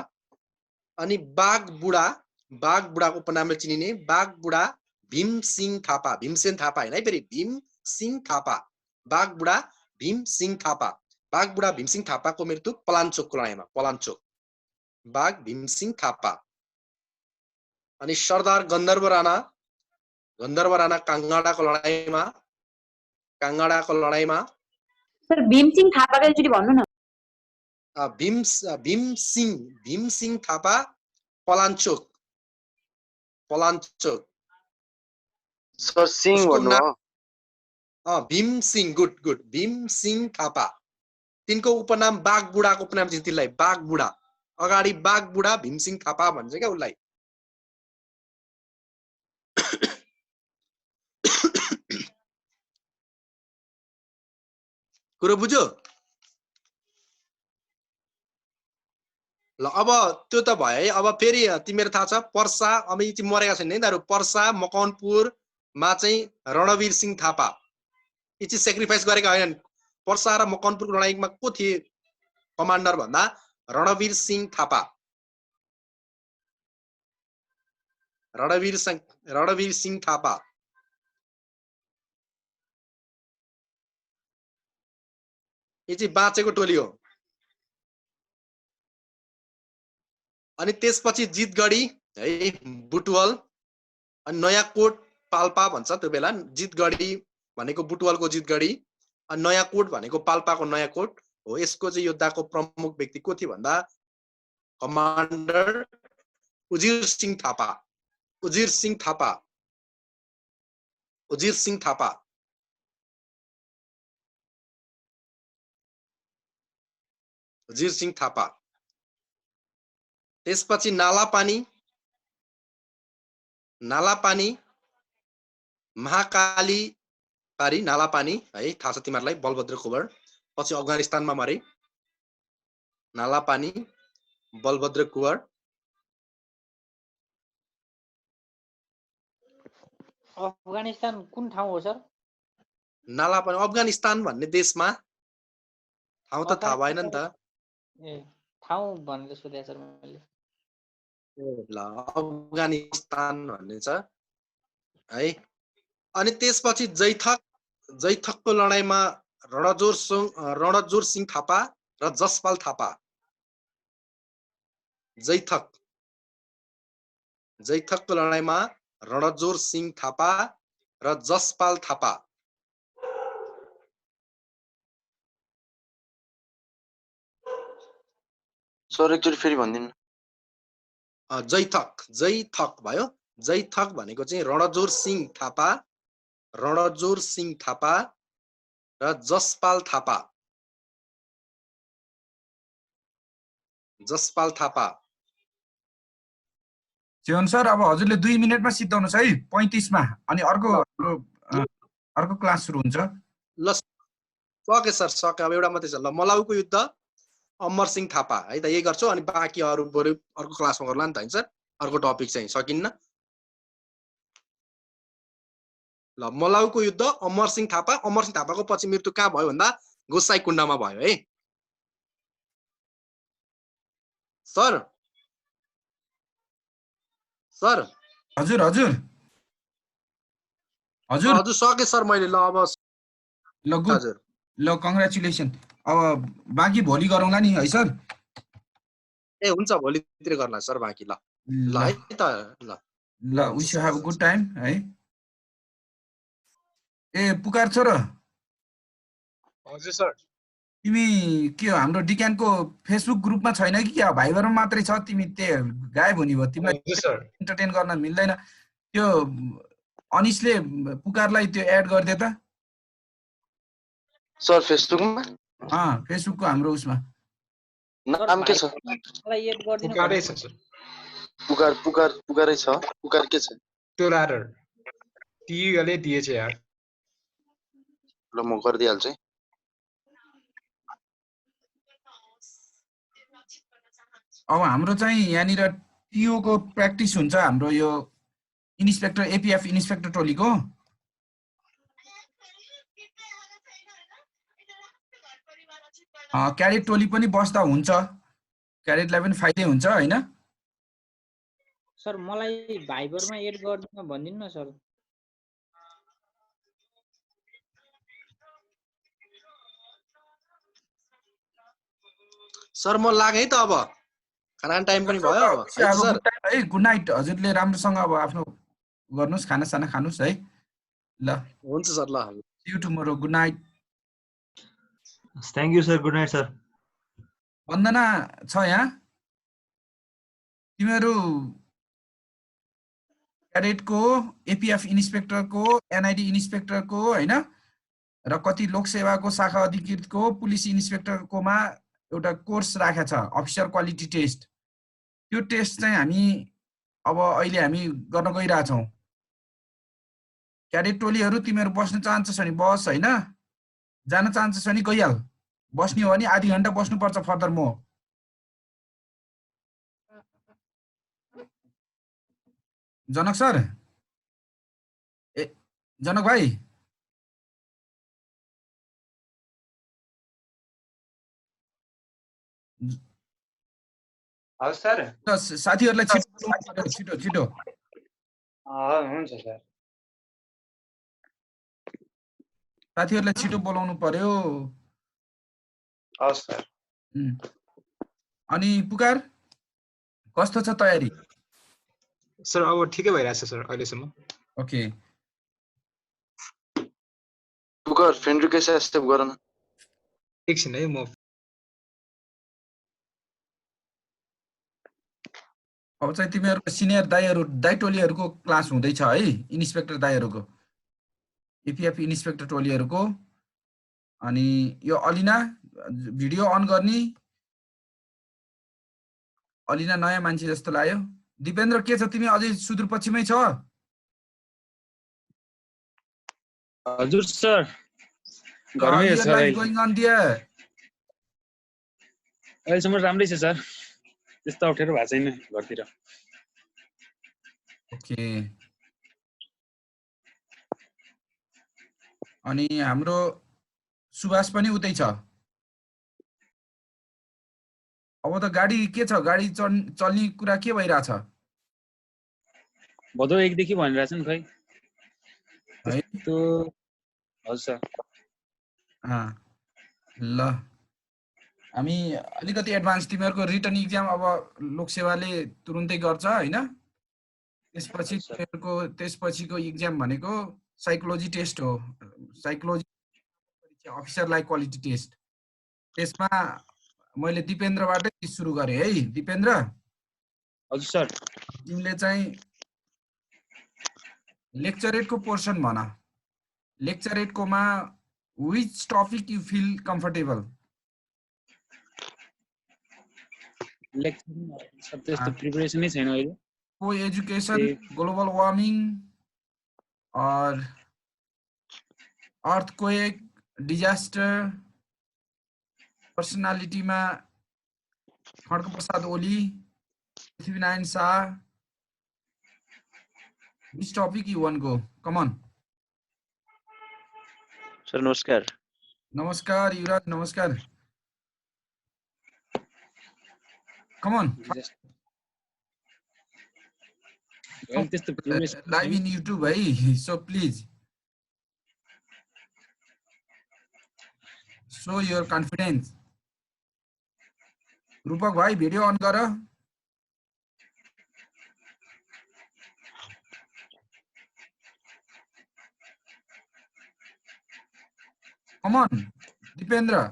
अनि बाघबुढाको उपनामले चिनिने बाघबुढा भीमसिंह थापा, भीमसेन थापा हैन है फेरि, भीमसिंह थापा, बाघबुढा भीमसिंह थापा। बाघबुढा भीमसिंह थापाको मृत्यु पलाञ्चोकको लडाईँमा, पलाञ्चोक, बाघ भीमसिंह थापा। अनि सरदार गन्धर्व राणा काङ्गाडाको लडाईँमा सर भीमसिंह थापाको एकचोटि भन्नु न। भीमसिंह थापा पलाञ्चोक। सर सिंह भन्नुभयो। भीमसिंह, गुड, भीमसिंह थापा। तिनको उपनाम बाघबुढाको उपनाम चाहिँ तिनलाई बाघबुढा, अगाडि बाघबुढा भीमसिंह थापा भन्छ क्या उसलाई। कुरो बुझ्यो? ल अब त्यो त भयो है। अब फेरि तिमीहरू थाहा छ पर्सा, अब यी चाहिँ मरेका छैन है दारु, पर्सा मकवानपुरमा चाहिँ रणवीर सिंह थापा यी चाहिँ सेक्रिफाइस गरेका होइनन्। पर्सा र मकवानपुरको लडाईँमा को थिए कमान्डर भन्दा रणवीर सिंह थापा। रणवीर सिंह थापा। यो चाहिँ बाँचेको टोली हो। अनि त्यसपछि जितगढी है, बुटवल, अनि नयाँकोट पाल्पा भन्छ त्यो बेला। जितगढी भनेको बुटवलको जितगढी, अनि नयाँकोट भनेको पाल्पाको नयाँकोट हो। यसको चाहिँ योद्धाको प्रमुख व्यक्ति को थिए भन्दा कमान्डर उजिर सिंह थापा। त्यसपछि नालापानी महाकाली पारी, नालापानी है, थाहा छ तिमीहरूलाई, बलभद्र कुँवर। पछि अफगानिस्तानमा मरे नालापानी, बलभद्र कुँवर। अफगानिस्तान कुन ठाउँ हो सर? नालापानी अफगानिस्तान भन्ने देशमा, ठाउँ त थाहा भएन नि त। ठाउँ भनेर सोधेँ सर मैले। ल अफगानिस्तान भन्ने छ है। अनि त्यसपछि जैथकको लडाईँमा रणजोर सिंह थापा र जसपाल थापा। जैथकको लडाईँमा रणजोर सिंह थापा र जसपाल थापा। सर एकचोटि फेरि भनिदिनु। जैथक भयो। जैथक भनेको चाहिँ रणजोर सिंह थापा र जसपाल थापा। जीवन सर अब हजुरले 2 मिनेटमा सिद्धाउनुहोस् है, 35 मा। अनि अर्को क्लास सुरु हुन्छ। ल सके सर, सके। अब एउटा मात्रै छ। ल मलाउको युद्ध अमर सिंह थापा है त, यही गर्छौ। अनि बाँकी अरू बरु अर्को क्लासमा गर्ला नि त हैन सर। अर्को टपिक चाहिँ सकिन्न। ल मलाउको युद्ध अमर सिंह थापाको पछि मृत्यु कहाँ भयो भन्दा गोसाईकुण्डमा भयो है सर। हजुर सके सर मैले। ल अब ल गुड, ल कङ्ग्रेचुलेसन। अब बाँकी भोलि गरौँला नि है सर। ए हुन्छ, भोलितिर गर्ला सर बाँकी। ल है त। ल wish you have a good time है। ए पुकार छोरो। हजुर सर। तिमी के हो हाम्रो डिक्यानको फेसबुक ग्रुपमा छैन कि क्या? भाइबरमा मात्रै छ। तिमी त्यो गायब हुने भयो। तिमीलाई इन्टरटेन गर्न मिल्दैन। त्यो अनिसले पुकारलाई त्यो एड गरिदे त सर फेसबुकमा। फेसबुकको हाम्रो उसमा नाम के छ? मलाई एड गर्दिनु। पुकारै छ सर। पुकारै छ। पुकार के छ? टोलाडर टीले दिएछ यार। ल म गरिदिहाल्छु है। अब हाम्रो चाहिँ यहाँनिर टिओ को प्र्याक्टिस हुन्छ। हाम्रो यो इन्सपेक्टर एपिएफ इन्सपेक्टर टोलीको क्याडेट टोली पनि बस्दा हुन्छ। क्याडेटलाई पनि फाइदै हुन्छ हैन? सर मलाई भाइबरमा एड गरिदिन भनिदिनु न सर। सर म लागेँ है त अब खाना टाइम पनि भयो अब है त सर। है गुड नाइट हजुरले राम्रोसँग अब आफ्नो गर्नुस् खाना साना खानुस् है ल हुन्छ सर ल see you tomorrow good night thank you sir good night sir. Vandana छ यहाँ तिमीहरू क्याडेटको एपिएफ इन्सपेक्टरको एनआइडी इन्सपेक्टरको हैन र कति लोकसेवाको शाखा अधिकृतको पुलिस इन्सपेक्टरकोमा एउटा कोर्स राखेको छ अफिसर क्वालिटी टेस्ट। त्यो टेस्ट चाहिँ हामी अब अहिले हामी गर्न गइरहेछौँ। क्याडेट टोलीहरू तिमीहरू बस्न चाहन्छस् भने बस हैन, जान चाहन्छस् भने गइहाल। बस्ने हो भने आधी घण्टा बस्नुपर्छ फर्दर म। जनक सर ए जनक भाइ हजुर सर। साथीहरूलाई छिटो छिटो छिटो हुन्छ सर। साथीहरूलाई छिटो बोलाउनु पर्यो। हस् सर। अनि पुकार कस्तो छ तयारी? सर अब ठिकै भइरहेछ सर अहिलेसम्म। ओके पुकार फ्रेन्ड रिक्वेस्ट एक्सेप्ट गर न। एकछिन है म अब चाहिँ तिमीहरूको सिनियर दाइ टोलीहरूको क्लास हुँदैछ है, इन्सपेक्टर दाइहरूको एपिएफ इन्सपेक्टर टोलीहरूको। अनि यो अलिना भिडियो अन गर्ने। अलिना नयाँ मान्छे जस्तो लाग्यो। दिपेन्द्र के छ तिमी अझै सुदूरपश्चिमै छ? हजुर सर घरमै छ सर। गोइङ अन डियर अहिलेसम्म राम्रै छ सर, त्यस्तो अप्ठ्यारो भएको छैन घरतिर। ओके अनि हाम्रो सुभाष पनि उतै छ। अब त गाडी के छ, गाडी चल्ने कुरा के भइरहेछ? भदौ 1 देखि भनिरहेछन् खै है त्यो। हजुर सर। ल हामी अलिकति एडभान्स तिमीहरूको रिटर्न इक्जाम अब लोकसेवाले तुरुन्तै गर्छ हैन। त्यसपछिको इक्जाम भनेको साइकोलोजी टेस्ट हो। साइकोलोजी अफिसरलाई क्वालिटी टेस्ट। त्यसमा मैले दिपेन्द्रबाटै सुरु गरेँ है। दिपेन्द्र हजुर सर। तिमीले चाहिँ लेक्चरेटको पोर्सन भन। लेक्चरेटकोमा which topic you feel comfortable? Lecture त्यस्तो प्रिपरेसनै छैन अहिले। को एजुकेसन, ग्लोबल वार्मिङ और अर्थक्वेक, डिजास्टर, पर्सनालिटीमा Khadga Prasad Oli, Prithvinarayan Shah. Which topic you want go? Come on. Sir नमस्कार। नमस्कार युवराज नमस्कार। Come on. Live in YouTube है, so please show your confidence. रूपक भाइ भिडियो अन गर। Come on, Dipendra.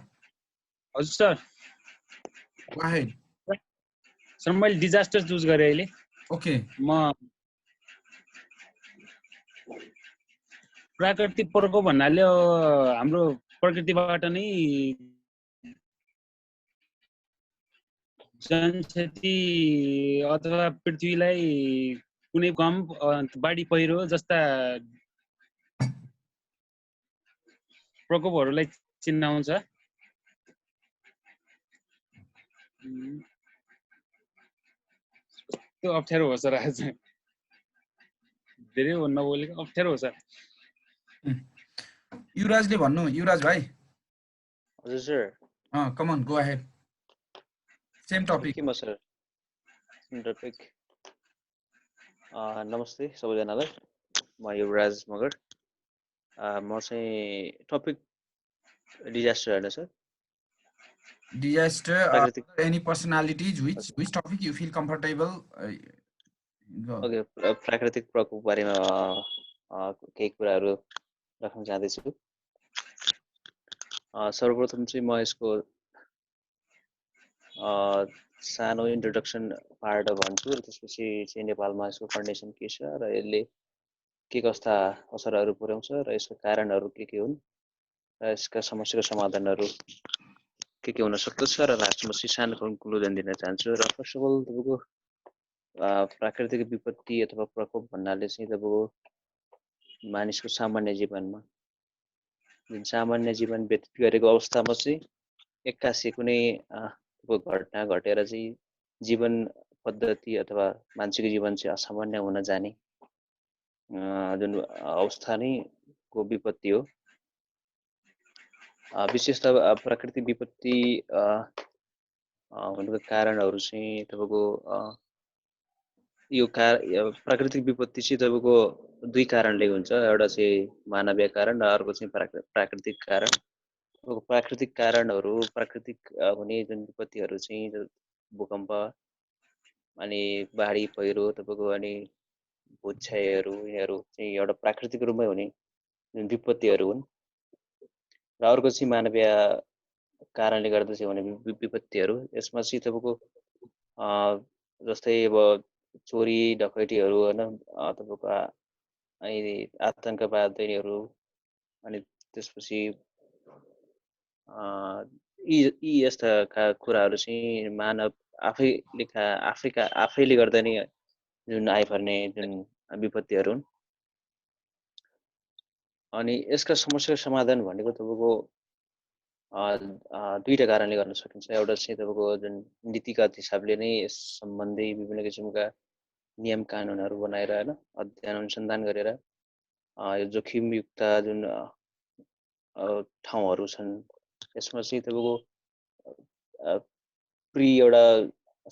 हजुर सर। Go ahead. सर मैले डिजास्टर चुज गरेँ अहिले। ओके म प्राकृतिक प्रकोप भन्नाले हाम्रो प्रकृतिबाट नै जनक्षति अथवा पृथ्वीलाई कुनै भूकम्प, बाढी पहिरो जस्ता प्रकोपहरूलाई चिनाउँछ। त्यो अप्ठ्यारो हो सर। आज धेरै नबोलेको अप्ठ्यारो हो सर। युवराजले भन्नु। युवराज भाइ। हजुर sir. Come on go ahead. Same topic. केमा सर? Same topic. नमस्ते सबैजनालाई, म युवराज मगर। म चाहिँ टपिक डिजास्टर होइन सर, Disaster, प्राकृतिक any personalities, which topic you feel comfortable? Go. Okay, प्राकृतिक प्रकोप बारेमा केही कुराहरू राख्न चाहँदैछु। सर्वप्रथम चाहिँ म यसको सानो इन्ट्रोडक्सन पार्ट भन्छु र त्यसपछि चाहिँ नेपालमा यसको कन्डिसन के छ र यसले के कस्ता असरहरू पुर्याउँछ र यसको कारणहरू के हुन् र यसका समस्याको समाधानहरू के हुन सक्दछ र लास्टमा चाहिँ सानो कन्क्लुजन दिन चाहन्छु। र फर्स्ट अफ अल तपाईँको प्राकृतिक विपत्ति अथवा प्रकोप भन्नाले चाहिँ तपाईँको मानिसको सामान्य जीवनमा जुन सामान्य जीवन व्यतीत गरेको अवस्थामा चाहिँ एक्कासी कुनै घटना घटेर चाहिँ जीवन पद्धति अथवा मान्छेको जीवन चाहिँ असामान्य हुन जाने जुन अवस्था नै को विपत्ति हो। विशेष त प्राकृतिक विपत्ति हुनुको कारणहरू चाहिँ तपाईँको यो प्राकृतिक विपत्ति चाहिँ तपाईँको दुई कारणले हुन्छ, एउटा चाहिँ मानवीय कारण र अर्को चाहिँ प्राकृतिक कारण। प्राकृतिक कारणहरू, प्राकृतिक हुने जुन विपत्तिहरू चाहिँ भूकम्प अनि बाढी पहिरो तपाईँको अनि भूक्षयहरू, यिनीहरू चाहिँ एउटा प्राकृतिक रूपमै हुने जुन विपत्तिहरू हुन् र अर्को चाहिँ मानवीय कारणले गर्दा चाहिँ हुने विपत्तिहरू। यसमा चाहिँ तपाईँको जस्तै अब चोरी डकैतीहरू होइन, तपाईँको अनि आतङ्कवाद यिनीहरू, अनि त्यसपछि यी यस्ता कुराहरू चाहिँ मानव आफैले गर्दा नै जुन आइपर्ने जुन विपत्तिहरू हुन्। अनि यसका समस्याको समाधान भनेको तपाईँको दुईटा कारणले गर्न सकिन्छ। एउटा चाहिँ तपाईँको जुन नीतिगत हिसाबले नै यस सम्बन्धी विभिन्न किसिमका नियम कानुनहरू बनाएर होइन अध्ययन अनुसन्धान गरेर यो जोखिमयुक्त जुन ठाउँहरू छन् यसमा चाहिँ तपाईँको एउटा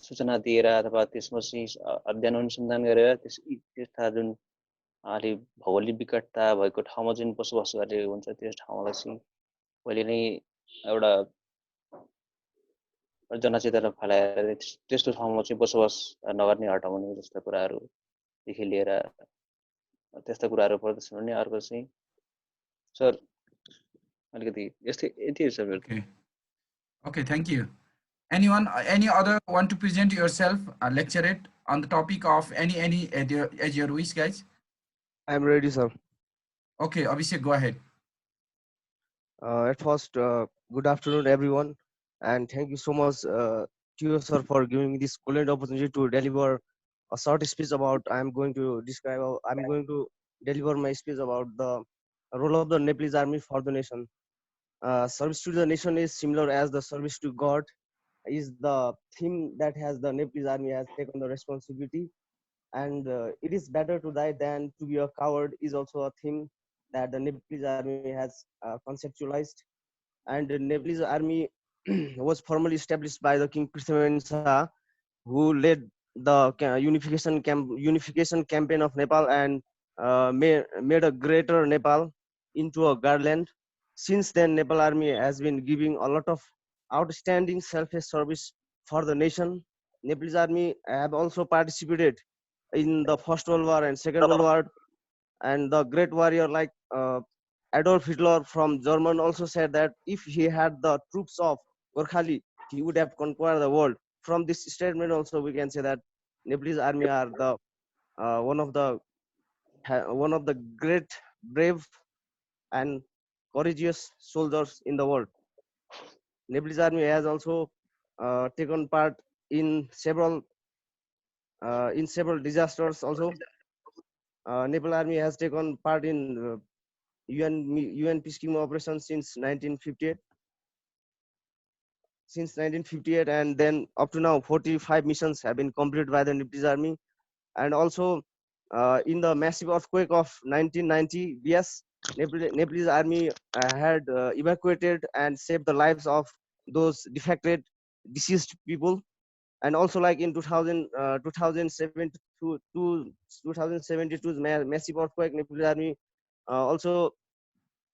सूचना दिएर अथवा त्यसमा चाहिँ अध्ययन अनुसन्धान गरेर त्यस्ता जुन अलि भौगोलिक विकटता भएको ठाउँमा जुन बसोबास गरेको हुन्छ त्यस ठाउँलाई चाहिँ पहिले नै एउटा जनचेतना फैलाएर त्यस्तो ठाउँमा चाहिँ बसोबास नगर्ने हटाउने जस्ता कुराहरूदेखि लिएर त्यस्ता कुराहरू पर्दछन् भने अर्को चाहिँ सर अलिकति यति छ मेरो। Okay, thank you. Anyone, any other want to present yourself, lecturate on the topic of any as your wish, guys? I'm ready, sir. Okay, Abhishek, go ahead. At first, good afternoon, everyone, and thank you so much to you, sir, for giving me this brilliant opportunity to deliver a short speech about. I'm going to deliver my speech about the role of the Nepalese Army for the nation. Service to the nation is similar as the service to God is the theme that has the Nepalese Army has taken the responsibility, and it is better to die than to be a coward is also a theme that the Nepalese Army has conceptualized. And the Nepalese Army was formally established by the King Prithviraj Shah, who led the unification campaign of Nepal and made a greater Nepal into a Garland. Since then, Nepal Army has been giving a lot of outstanding selfless service for the nation. Nepalese Army have also participated in the First World War and Second World War, and the great warrior like Adolf Hitler from Germany also said that if he had the troops of Gorkhali, he would have conquered the world. From this statement also we can say that Nepalese Army are the one of the great, brave and courageous soldiers in the world. Nepalese Army has also taken part in several disasters also. Nepal Army has taken part in UN peacekeeping operations since 1958. And then up to now 45 missions have been completed by the Nepalese Army. And also in the massive earthquake of 1990, yes, Nepalese Army had evacuated and saved the lives of those deceased people. And also like in 2007 to 2072 massive earthquake, Nepalese army also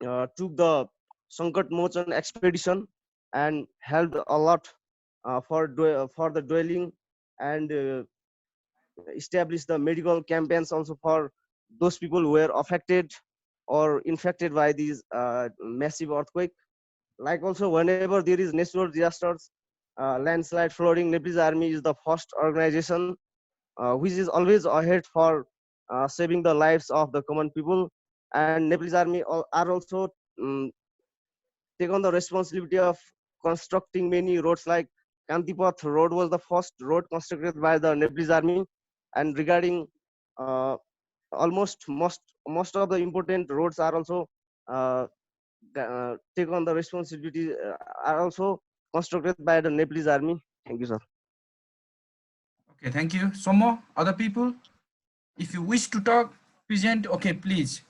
took the Sankat Mochan expedition and helped a lot for the dwelling, and established the medical campaigns also for those people who were affected or infected by these massive earthquake. Like also whenever there is natural disasters, landslide, flooding, Nepalese army is the first organization which is always ahead for saving the lives of the common people. And Nepalese army are also take on the responsibility of constructing many roads, like Kantipath road was the first road constructed by the Nepalese army. And regarding almost most of the important roads are also take on the responsibility are also constructed by the Nepalese army. Thank you, sir. Okay, thank you. Some more other people, if you wish to talk, present. Okay, please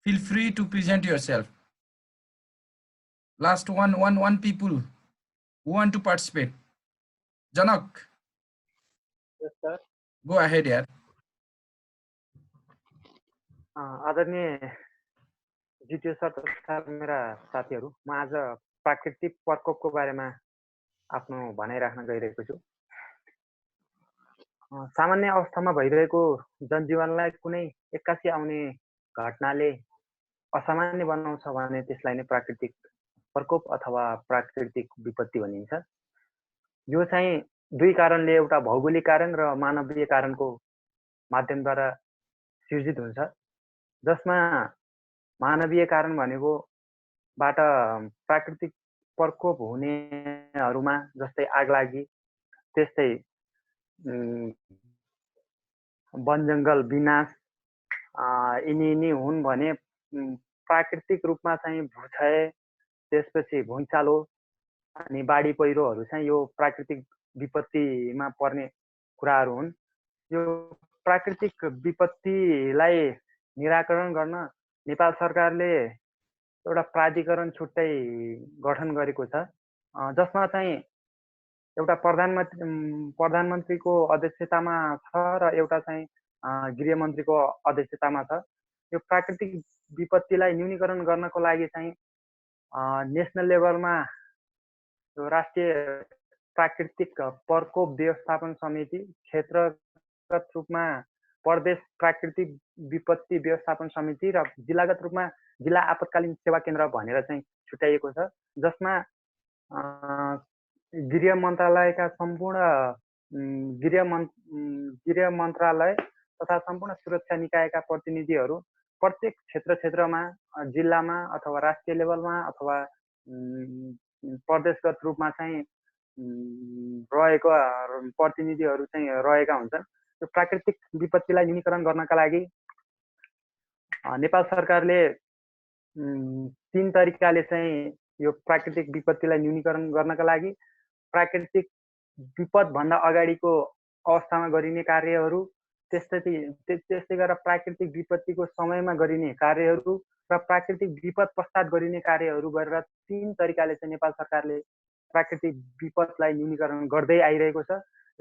feel free to present yourself. Last one people who want to participate. Janak. Yes, sir. Go ahead, yaar. आदरणीय जिटिओ sir तथा मेरा साथीहरू, म आज प्राकृतिक प्रकोपको बारेमा आफ्नो भनाइ राख्न गइरहेको छु। सामान्य अवस्थामा भइरहेको जनजीवनलाई कुनै एक्कासी आउने घटनाले असामान्य बनाउँछ भने त्यसलाई नै प्राकृतिक प्रकोप अथवा प्राकृतिक विपत्ति भनिन्छ। यो चाहिँ दुई कारणले, एउटा भौगोलिक कारण र मानवीय कारणको माध्यमद्वारा सिर्जित हुन्छ, जसमा मानवीय कारण भनेको बाट प्राकृतिक प्रकोप हुनेहरूमा जस्तै आगलागी, त्यस्तै वनजङ्गल विनाश, यिनी हुन् भने प्राकृतिक रूपमा चाहिँ भूक्षय, त्यसपछि भुइँचालो अनि बाढी पहिरोहरू चाहिँ यो प्राकृतिक विपत्तिमा पर्ने कुराहरू हुन्। यो प्राकृतिक विपत्तिलाई निराकरण गर्न नेपाल सरकारले एउटा प्राधिकरण छुट्टै गठन गरेको छ, जसमा चाहिँ एउटा प्रधानमन्त्रीको अध्यक्षतामा छ र एउटा चाहिँ गृहमन्त्रीको अध्यक्षतामा छ। यो प्राकृतिक विपत्तिलाई न्यूनीकरण गर्नको लागि चाहिँ नेसनल लेभलमा यो राष्ट्रिय प्राकृतिक प्रकोप व्यवस्थापन समिति, क्षेत्रगत रूपमा प्रदेश प्राकृतिक विपत्ति व्यवस्थापन समिति र जिल्लागत रूपमा जिल्ला आपतकालीन सेवा केन्द्र भनेर चाहिँ छुट्याइएको छ, जसमा गृह मन्त्रालयका सम्पूर्ण गृह मन्त्रालय तथा सम्पूर्ण सुरक्षा निकायका प्रतिनिधिहरू प्रत्येक क्षेत्रमा, जिल्लामा अथवा राष्ट्रिय लेभलमा अथवा प्रदेशगत रूपमा चाहिँ रहेको प्रतिनिधिहरू चाहिँ रहेका हुन्छन्। यो प्राकृतिक विपत्तिलाई न्यूनीकरण गर्नका लागि नेपाल सरकारले तीन तरिकाले चाहिँ यो प्राकृतिक विपत्तिलाई न्यूनीकरण गर्नका लागि प्राकृतिक विपदभन्दा अगाडिको अवस्थामा गरिने कार्यहरू, त्यस्तै गरेर प्राकृतिक विपत्तिको समयमा गरिने कार्यहरू र प्राकृतिक विपद पश्चात गरिने कार्यहरू गरेर तीन तरिकाले चाहिँ नेपाल सरकारले प्राकृतिक विपदलाई न्यूनीकरण गर्दै आइरहेको छ,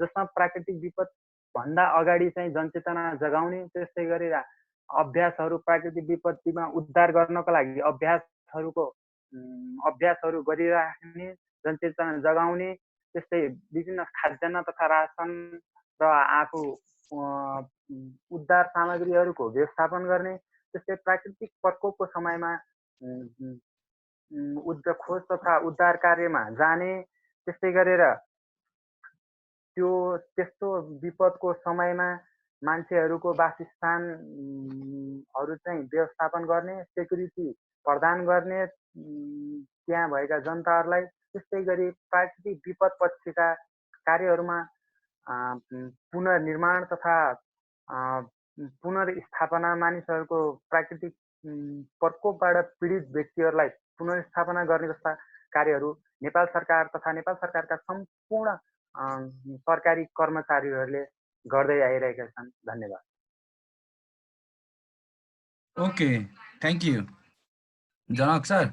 जसमा प्राकृतिक विपद भन्दा अगाडि चाहिँ जनचेतना जगाउने, त्यस्तै गरेर अभ्यासहरू प्राकृतिक विपत्तिमा उद्धार गर्नको लागि अभ्यासहरू गरिराख्ने, जनचेतना जगाउने, त्यस्तै विभिन्न खाद्यान्न तथा रासन र आफू उद्धार सामग्रीहरूको व्यवस्थापन गर्ने, त्यस्तै प्राकृतिक प्रकोपको समयमा खोज तथा उद्धार कार्यमा जाने, त्यस्तै गरेर त्यस्तो विपदको समयमा मान्छेहरूको वासस्थानहरू चाहिँ व्यवस्थापन गर्ने, सेक्युरिटी प्रदान गर्ने त्यहाँ भएका जनताहरूलाई, त्यस्तै गरी प्राकृतिक विपद पछिका कार्यहरूमा पुनर्निर्माण तथा पुनर्स्थापना, मानिसहरूको प्राकृतिक प्रकोपबाट पीडित व्यक्तिहरूलाई पुनर्स्थापना गर्ने जस्ता कार्यहरू नेपाल सरकार तथा नेपाल सरकारका सम्पूर्ण सरकारी कर्मचारीहरूले गर्दै आइरहेका छन्। धन्यवाद। Okay, thank you, Janak sir.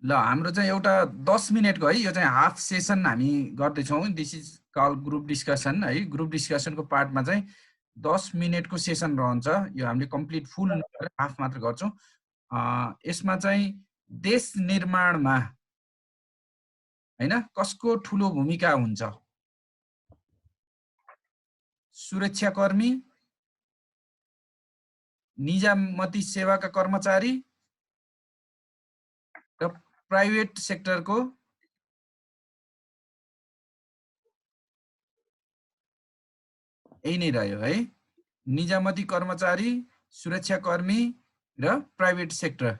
ल हाम्रो चाहिँ एउटा 10 मिनेटको है यो चाहिँ हाफ सेसन हामी गर्दैछौँ this is call group discussion है ग्रुप डिस्कसनको पार्टमा चाहिँ 10 मिनेटको सेसन रहन्छ यो हामीले कम्प्लिट फुल हाफ मात्र गर्छौँ यसमा चाहिँ देश निर्माणमा हैन कसको ठुलो भूमिका हुन्छ सुरक्षाकर्मी निजामती सेवाका कर्मचारी र प्राइभेट सेक्टरको यही नै रह्यो है निजामती कर्मचारी सुरक्षाकर्मी र प्राइभेट सेक्टर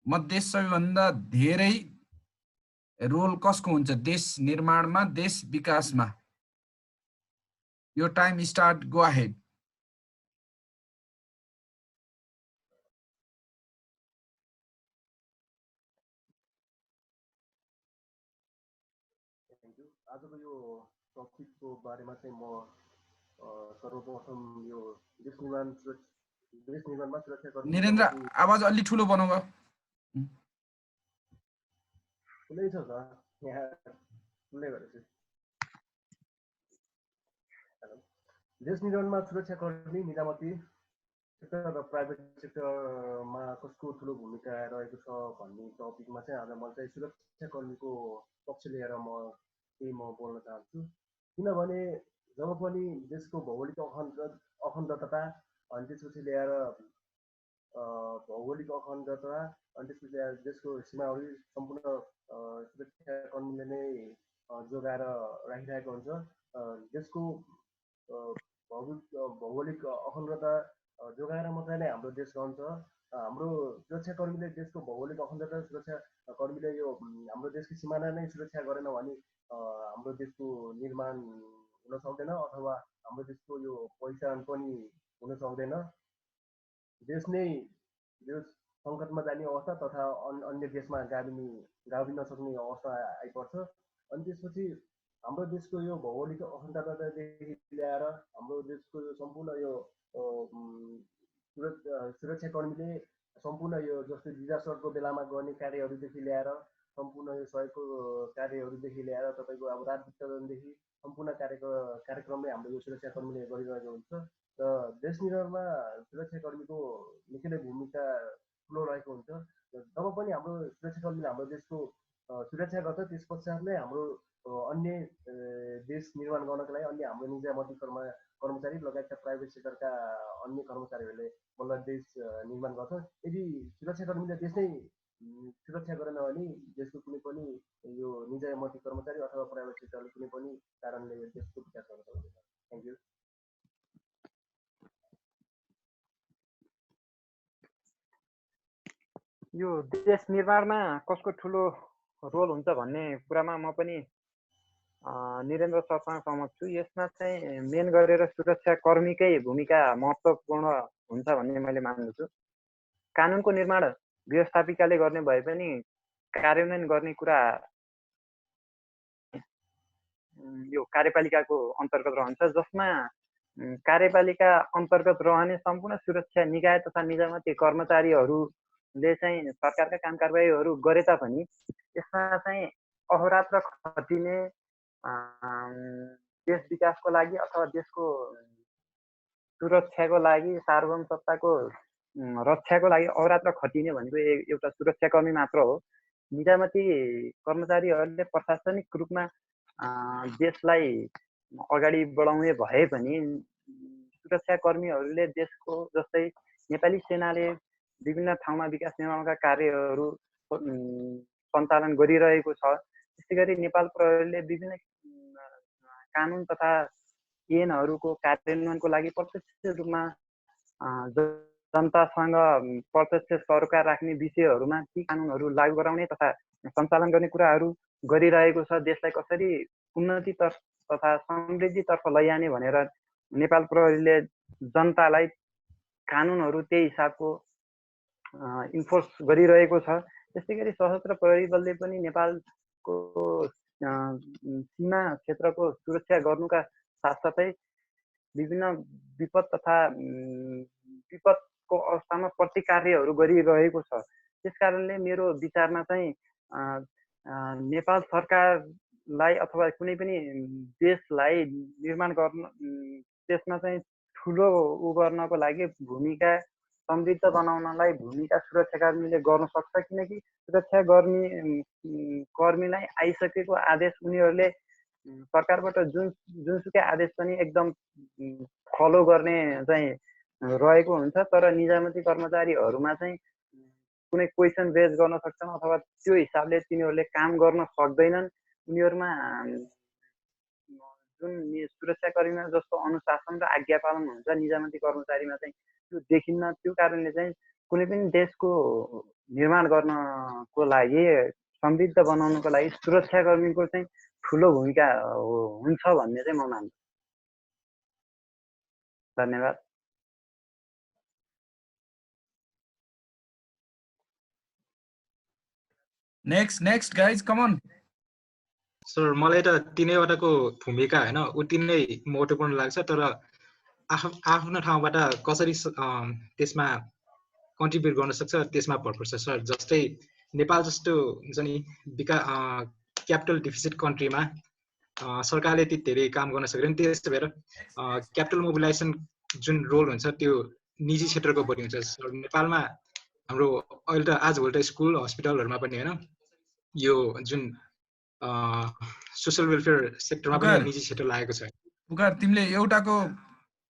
मध्ये सबैभन्दा धेरै रोल कसको हुन्छ देश निर्माणमा देश विकासमा यो टाइम स्टार्ट गो अहेड आजको यो टपिकको बारेमा चाहिँ म सर्वप्रथम यो देश निर्माणमा सुरक्षाकर्मी निरेन्द्र आवाज अलि ठुलो बनाऊ ठुलै छ सर यहाँ ठुलै गरेको देश निर्माणमा सुरक्षाकर्मी निजामती सेक्टर र प्राइभेट सेक्टरमा कसको ठुलो भूमिका रहेको छ भन्ने टपिकमा चाहिँ आज म चाहिँ सुरक्षाकर्मीको पक्ष लिएर म बोल्न चाहन्छु किनभने जब पनि देशको भौगोलिक अखण्डता अनि त्यसपछि ल्याएर भौगोलिक अखण्डता अनि त्यसपछि ल्याएर देशको सीमावरी सम्पूर्ण सुरक्षाकर्मीले नै जोगाएर राखिरहेको हुन्छ देशको भौगोलिक अखण्डता जोगाएर मात्रै नै हाम्रो देश रहन्छ हाम्रो सुरक्षाकर्मीले देशको भौगोलिक अखण्डता सुरक्षाकर्मीले यो हाम्रो देशको सिमाना नै सुरक्षा गरेन भने हाम्रो देशको निर्माण हुन सक्दैन अथवा हाम्रो देशको यो पहिचान पनि हुन सक्दैन देश नै देश सङ्कटमा जाने अवस्था तथा अन्य देशमा गाभिन नसक्ने अवस्था आइपर्छ अनि त्यसपछि हाम्रो देशको यो भौगोलिक अखण्डतादेखि ल्याएर हाम्रो देशको यो सम्पूर्ण यो सुरक्षाकर्मीले सम्पूर्ण यो जस्तो डिजास्टरको बेलामा गर्ने कार्यहरूदेखि ल्याएर सम्पूर्ण यो सहयोगको कार्यहरूदेखि ल्याएर तपाईँको अब रात वितरणदेखि सम्पूर्ण कार्यक्रममै हाम्रो यो सुरक्षाकर्मीले गरिरहेको हुन्छ र देश निर्माणमा सुरक्षाकर्मीको निकै नै भूमिका ठुलो रहेको हुन्छ जब पनि हाम्रो सुरक्षाकर्मीले हाम्रो देशको सुरक्षा गर्छ त्यस पश्चात नै हाम्रो अन्य देश निर्माण गर्नको लागि अन्य हाम्रो निजामती कर्मचारी लगायतका प्राइभेट सेक्टरका अन्य कर्मचारीहरूले बल्ल देश निर्माण गर्छ यदि सुरक्षाकर्मीले देश नै सुरक्षा गरेन भने देशको कुनै पनि यो निजामती कर्मचारी अथवा प्राइभेट सेक्टरले कुनै पनि कारणले देशको विकास गर्न सक्दैन थ्याङ्क यू यो देश निर्माणमा कसको ठुलो रोल हुन्छ भन्ने कुरामा म पनि निरेन्द्र सरसँग सहमत छु यसमा चाहिँ मेन गरेर सुरक्षाकर्मीकै भूमिका महत्त्वपूर्ण हुन्छ भन्ने मैले मान्दछु कानुनको निर्माण व्यवस्थापिकाले गर्ने भए पनि कार्यान्वयन गर्ने कुरा यो कार्यपालिकाको अन्तर्गत रहन्छ जसमा कार्यपालिका अन्तर्गत रहने सम्पूर्ण सुरक्षा निकाय तथा निजामती कर्मचारीहरूले चाहिँ सरकारका काम कारबाहीहरू गरे तापनि यसमा चाहिँ अहोरात्र खटिने देश विकासको लागि अथवा देशको सुरक्षाको लागि सार्वभौम सत्ताको रक्षाको लागि अहोरात्र खटिने भनेको एउटा सुरक्षाकर्मी मात्र हो निजामती कर्मचारीहरूले प्रशासनिक रूपमा देशलाई अगाडि बढाउने भए पनि सुरक्षाकर्मीहरूले देशको जस्तै नेपाली सेनाले विभिन्न ठाउँमा विकास निर्माणका कार्यहरू सञ्चालन गरिरहेको छ त्यसै गरी नेपाल प्रहरीले विभिन्न कानुन तथा ऐनहरूको कार्यान्वयनको लागि प्रत्यक्ष रूपमा जनतासँग प्रत्यक्ष सरोकार राख्ने विषयहरूमा ती कानुनहरू लागू गराउने तथा सञ्चालन गर्ने कुराहरू गरिरहेको छ देशलाई कसरी उन्नतितर्फ तथा समृद्धितर्फ लैजाने भनेर नेपाल प्रहरीले जनतालाई कानुनहरू त्यही हिसाबको इन्फोर्स गरिरहेको छ त्यसै गरी सशस्त्र प्रहरी बलले पनि नेपालको सीमा क्षेत्रको सुरक्षा गर्नुका साथसाथै विभिन्न विपद तथा विपदको अवस्थामा प्रतिकार्यहरू गरिरहेको छ त्यसकारणले मेरो विचारमा चाहिँ नेपाल सरकारलाई अथवा कुनै पनि देशलाई निर्माण गर्न त्यसमा चाहिँ ठुलो उ गर्नको लागि भूमिका समृद्ध बनाउनलाई भूमिका सुरक्षाकर्मीले गर्न सक्छ, किनकि कर्मीलाई आइसकेको आदेश उनीहरूले सरकारबाट जुनसुकै आदेश पनि एकदम फलो गर्ने चाहिँ रहेको हुन्छ। तर निजामती कर्मचारीहरूमा चाहिँ कुनै क्वेसन रेज गर्न सक्छन् अथवा त्यो हिसाबले तिनीहरूले काम गर्न सक्दैनन्। उनीहरूमा जुन सुरक्षाकर्मीमा जस्तो अनुशासन र आज्ञा पालन हुन्छ निजामती कर्मचारीमा चाहिँ त्यो देखिन्न। त्यो कारणले चाहिँ कुनै पनि देशको निर्माण गर्नको लागि समृद्ध बनाउनको लागि सुरक्षाकर्मीको चाहिँ ठुलो भूमिका हुन्छ भन्ने चाहिँ म मान्छु। धन्यवाद। Next guys come on. Sir मलाई त तिनैवटाको भूमिका होइन उति नै महत्त्वपूर्ण लाग्छ, तर आफ्नो ठाउँबाट कसरी त्यसमा कन्ट्रिब्युट गर्न सक्छ त्यसमा भर पर्छ सर। जस्तै नेपाल जस्तो हुन्छ नि क्यापिटल डिफिसिट कन्ट्रीमा सरकारले त्यति धेरै काम गर्न सक्दैन। त्यसो भएर क्यापिटल मोबिलाइजेसन जुन रोल हुन्छ त्यो निजी क्षेत्रको बढी हुन्छ सर। नेपालमा हाम्रो अहिले त आजभोलि त स्कुल हस्पिटलहरूमा पनि होइन यो जुन सोसल वेलफेयर सेक्टरमा पनि निजी क्षेत्र लागेको छ। पुकार तिमीले एउटाको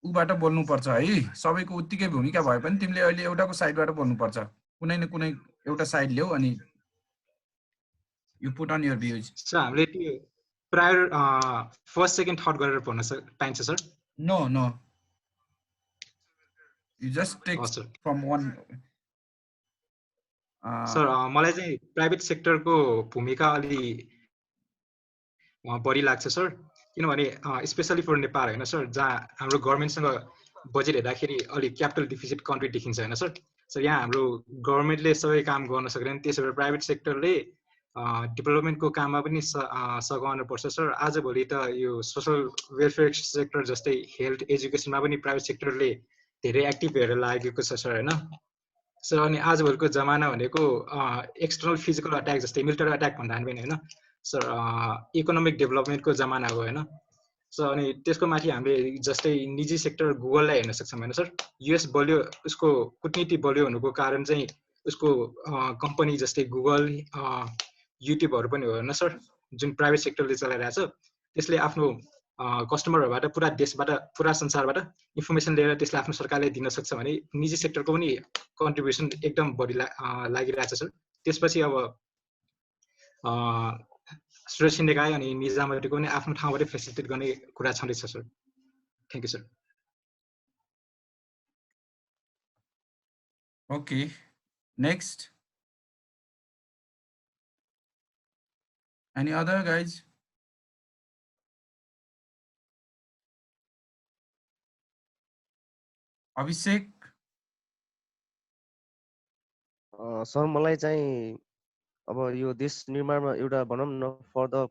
उबाट बोल्नुपर्छ है, सबैको उत्तिकै भूमिका भए पनि तिमीले अहिले एउटाको साइडबाट बोल्नुपर्छ। कुनै न कुनै एउटा साइड ल्याऊ अनि you put on your views. Sir हामीले त्यो प्रायर फर्स्ट सेकेन्ड थर्ड गरेर भन्न पाइन्छ sir? No you just take from one. Sir मलाई चाहिँ प्राइभेट सेक्टरको भूमिका अलि बढी लाग्छ सर, किनभने स्पेसली फर नेपाल होइन सर, जहाँ हाम्रो गभर्मेन्टसँग बजेट हेर्दाखेरि अलिक क्यापिटल डिफिसिट कन्ट्री देखिन्छ होइन सर। सर यहाँ हाम्रो गभर्मेन्टले सबै काम गर्न सक्दैन, त्यसो भएर प्राइभेट सेक्टरले डेभलपमेन्टको काममा पनि सघाउनु पर्छ सर। आजभोलि त यो सोसल वेलफेयर सेक्टर जस्तै हेल्थ एजुकेसनमा पनि प्राइभेट सेक्टरले धेरै एक्टिभ भएर लागेको छ सर होइन सर। अनि आजभोलिको जमाना भनेको एक्सटर्नल फिजिकल अट्याक जस्तै मिलिटरी अट्याक भन्दा पनि होइन सर, इकोनोमिक डेभलपमेन्टको जमाना हो होइन सर। अनि त्यसको माथि हामीले जस्तै निजी सेक्टर गुगललाई हेर्न सक्छौँ होइन सर। युएस बलियो, उसको कुटनीति बलियो हुनुको कारण चाहिँ उसको कम्पनी जस्तै गुगल युट्युबहरू पनि हो होइन सर, जुन प्राइभेट सेक्टरले चलाइरहेछ। त्यसले आफ्नो कस्टमरहरूबाट पुरा देशबाट पुरा संसारबाट इन्फर्मेसन लिएर त्यसले आफ्नो सरकारले दिन सक्छ भने निजी सेक्टरको पनि कन्ट्रिब्युसन एकदम बढी लागिरहेछ सर। त्यसपछि अब सुरक्षा निकाय अनि निजामतीको पनि आफ्नो ठाउँबाटै फेसिलिटेट गर्ने कुरा छँदैछ sir. Thank you sir. Okay next. Any other guys? Abhishek. Sir मलाई चाहिँ अब यो देश निर्माणमा एउटा भनौँ न for the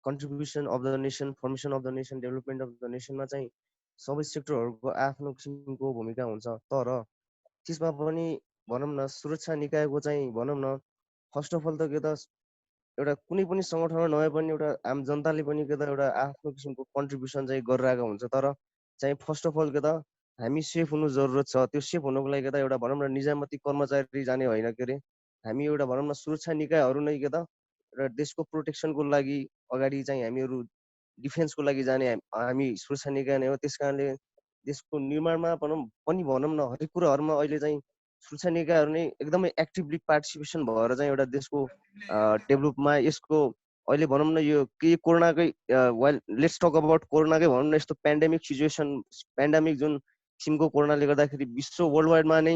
contribution of the nation, formation of the nation, development of the नेसनमा चाहिँ सबै सेक्टरहरूको आफ्नो किसिमको भूमिका हुन्छ। तर त्यसमा पनि भनौँ न सुरक्षा निकायको चाहिँ भनौँ न फर्स्ट अफ अल त के त एउटा कुनै पनि सङ्गठनमा नभए पनि एउटा आम जनताले पनि के त एउटा आफ्नो किसिमको कन्ट्रिब्युसन चाहिँ गरिरहेको हुन्छ। तर चाहिँ फर्स्ट अफ अल के त हामी सेफ हुनु जरुरत छ। त्यो सेफ हुनुको लागि के त एउटा भनौँ न निजामती कर्मचारी जाने होइन के अरे, हामी एउटा भनौँ न सुरक्षा निकायहरू नै के त एउटा देशको प्रोटेक्सनको लागि अगाडि चाहिँ हामीहरू डिफेन्सको लागि जाने हामी सुरक्षा निकाय नै हो। त्यस कारणले देशको निर्माणमा पनि भनौँ न हरेक कुराहरूमा अहिले चाहिँ सुरक्षा निकायहरू नै एकदमै एक्टिभली पार्टिसिपेसन भएर चाहिँ एउटा देशको डेभलपमा यसको अहिले भनौँ न यो के कोरोनाकै लेट्स टक अबाउट कोरोनाकै भनौँ न यस्तो पेन्डेमिक सिचुएसन, पेन्डेमिक जुन किसिमको कोरोनाले गर्दाखेरि विश्व वर्ल्ड वाइडमा नै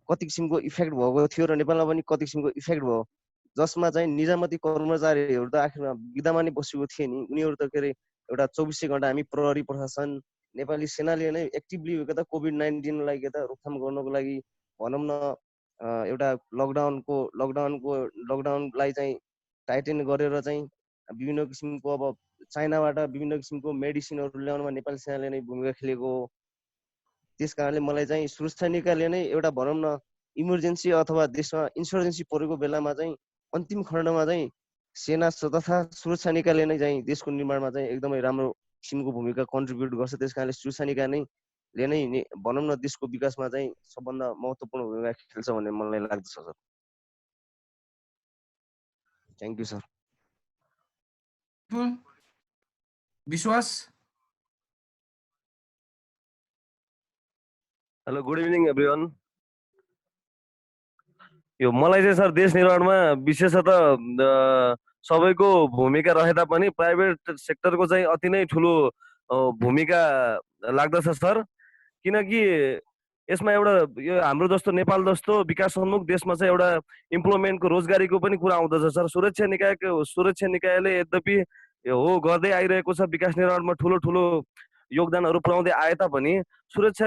कति किसिमको इफेक्ट भएको थियो र नेपालमा पनि कति किसिमको इफेक्ट भयो, जसमा चाहिँ निजामती कर्मचारीहरू त आखिरमा बिदामा नै बसेको थिए नि। उनीहरू त के अरे एउटा 24 घण्टा हामी प्रहरी प्रशासन नेपाली सेनाले नै एक्टिभली के त कोभिड-19लाई के त रोकथाम गर्नको लागि भनौँ न एउटा लकडाउनलाई चाहिँ टाइटेन गरेर चाहिँ विभिन्न किसिमको अब चाइनाबाट विभिन्न किसिमको मेडिसिनहरू ल्याउनमा नेपाली सेनाले नै भूमिका खेलेको हो। त्यस कारणले मलाई चाहिँ सुरक्षा निकायले नै एउटा भनौँ न इमर्जेन्सी अथवा देशमा इन्सर्जेन्सी परेको बेलामा चाहिँ अन्तिम खण्डमा चाहिँ सेना तथा सुरक्षा निकायले नै चाहिँ देशको निर्माणमा चाहिँ एकदमै राम्रो किसिमको भूमिका कन्ट्रिब्युट गर्छ। त्यस कारणले सुरक्षा निकाय नै भनौँ न देशको विकासमा चाहिँ सबभन्दा महत्त्वपूर्ण भूमिका खेल्छ भन्ने मलाई लाग्दछ sir. Thank you sir. Vishwas. Hello good evening everyone. यो मलाई चाहिँ सर देश निर्माणमा विशेषतः सबैको भूमिका रहे तापनि प्राइभेट सेक्टरको चाहिँ अति नै ठुलो भूमिका लाग्दछ सर। किनकि यसमा एउटा यो हाम्रो जस्तो नेपाल जस्तो विकासोन्मुख देशमा चाहिँ एउटा इम्प्लोइमेन्टको रोजगारीको पनि कुरा आउँदछ सर। सुरक्षा निकायले यद्यपि हो गर्दै आइरहेको छ विकास निर्माणमा ठुलो ठुलो योगदानहरू पुर्याउँदै आए तापनि सुरक्षा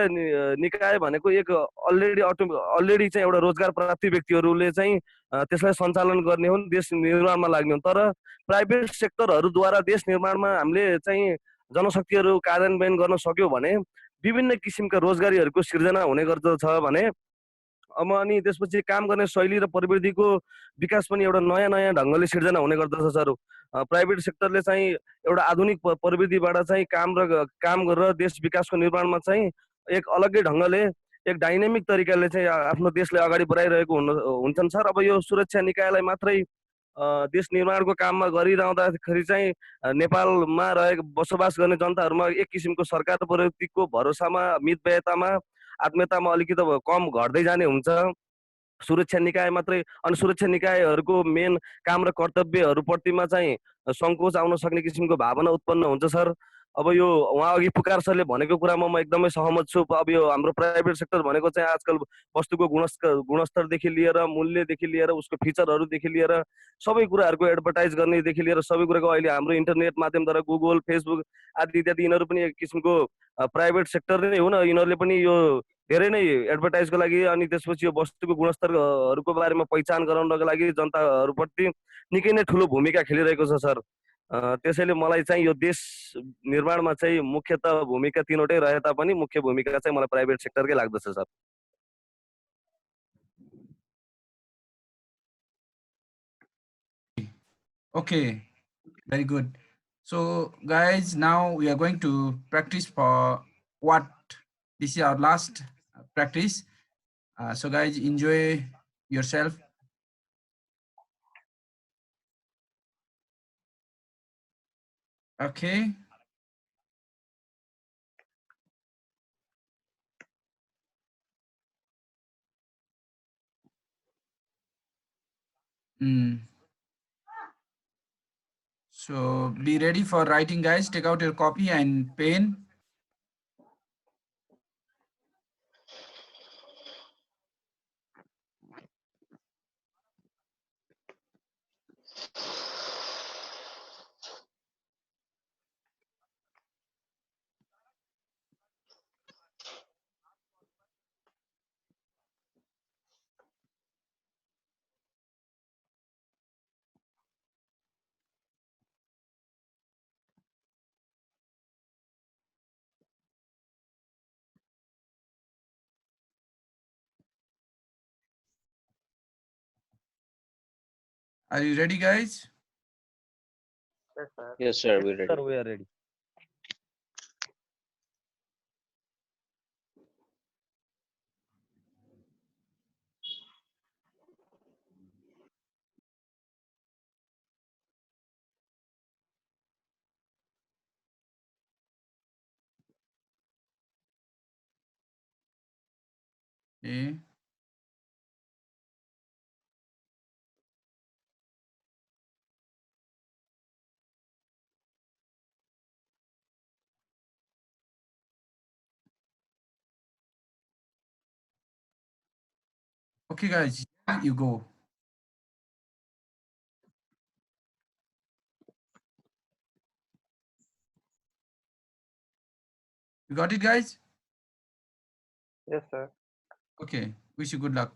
निकाय भनेको एक अलरेडी चाहिँ एउटा रोजगार प्राप्ति व्यक्तिहरूले चाहिँ त्यसलाई सञ्चालन गर्ने हुन्, देश निर्माणमा लाग्ने हुन्। तर प्राइभेट सेक्टरहरूद्वारा देश निर्माणमा हामीले चाहिँ जनशक्तिहरू कार्यान्वयन गर्न सक्यौँ भने विभिन्न किसिमका रोजगारीहरूको सिर्जना हुने गर्दछ भने अनि त्यसपछि काम गर्ने शैली र प्रविधिको विकास पनि एउटा नयाँ नयाँ ढङ्गले सिर्जना हुने गर्दछ सर। प्राइभेट सेक्टरले चाहिँ एउटा आधुनिक प्रविधिबाट चाहिँ काम गरेर देश विकासको निर्माणमा चाहिँ एक अलग्गै ढङ्गले एक डाइनामिक तरिकाले चाहिँ आफ्नो देशलाई अगाडि बढाइरहेको हुन्छन् सर। अब यो सुरक्षा निकायलाई मात्रै देश निर्माणको काममा गरिरहँदाखेरि चाहिँ नेपालमा बसोबास गर्ने जनताहरूमा एक किसिमको सरकार प्रतिको भरोसामा मितव्ययतामा आत्मीयतामा अलिकति कम घट्दै जाने हुन्छ सुरक्षा निकाय मात्रै। अनि सुरक्षा निकायहरूको मेन काम र कर्तव्यहरूप्रतिमा चाहिँ सङ्कोच आउन सक्ने किसिमको भावना उत्पन्न हुन्छ सर। अब यो उहाँ अघि पुकार सरले भनेको कुरामा म एकदमै सहमत छु। अब यो हाम्रो प्राइभेट सेक्टर भनेको चाहिँ आजकल वस्तुको गुणस्तरदेखि लिएर मूल्यदेखि लिएर उसको फिचरहरूदेखि लिएर सबै कुराहरूको एडभर्टाइज गर्नेदेखि लिएर सबै कुराको अहिले हाम्रो इन्टरनेट माध्यमद्वारा गुगल फेसबुक आदि इत्यादि यिनीहरू पनि एक किसिमको प्राइभेट सेक्टर नै हुन्। यिनीहरूले पनि यो धेरै नै एडभर्टाइजको लागि अनि त्यसपछि यो वस्तुको गुणस्तरहरूको बारेमा पहिचान गराउनको लागि जनताहरूप्रति निकै नै ठुलो भूमिका खेलिरहेको छ सर। त्यसैले मलाई चाहिँ यो देश निर्माणमा चाहिँ मुख्यतः भूमिका तीनवटै रहे तापनि मुख्य भूमिका चाहिँ मलाई प्राइभेट सेक्टरकै लाग्दछ sir. Okay, very good. So guys, now we are going to practice for what this is our last practice. So guys, enjoy yourself. Okay. So be ready for writing, guys. Take out your copy and pen. Are you ready, guys? Yes, sir. Yes, sir. We're ready. Sir, we are ready. Okay. Okay, guys, you go. You got it, guys? Yes, sir. Okay, wish you good luck.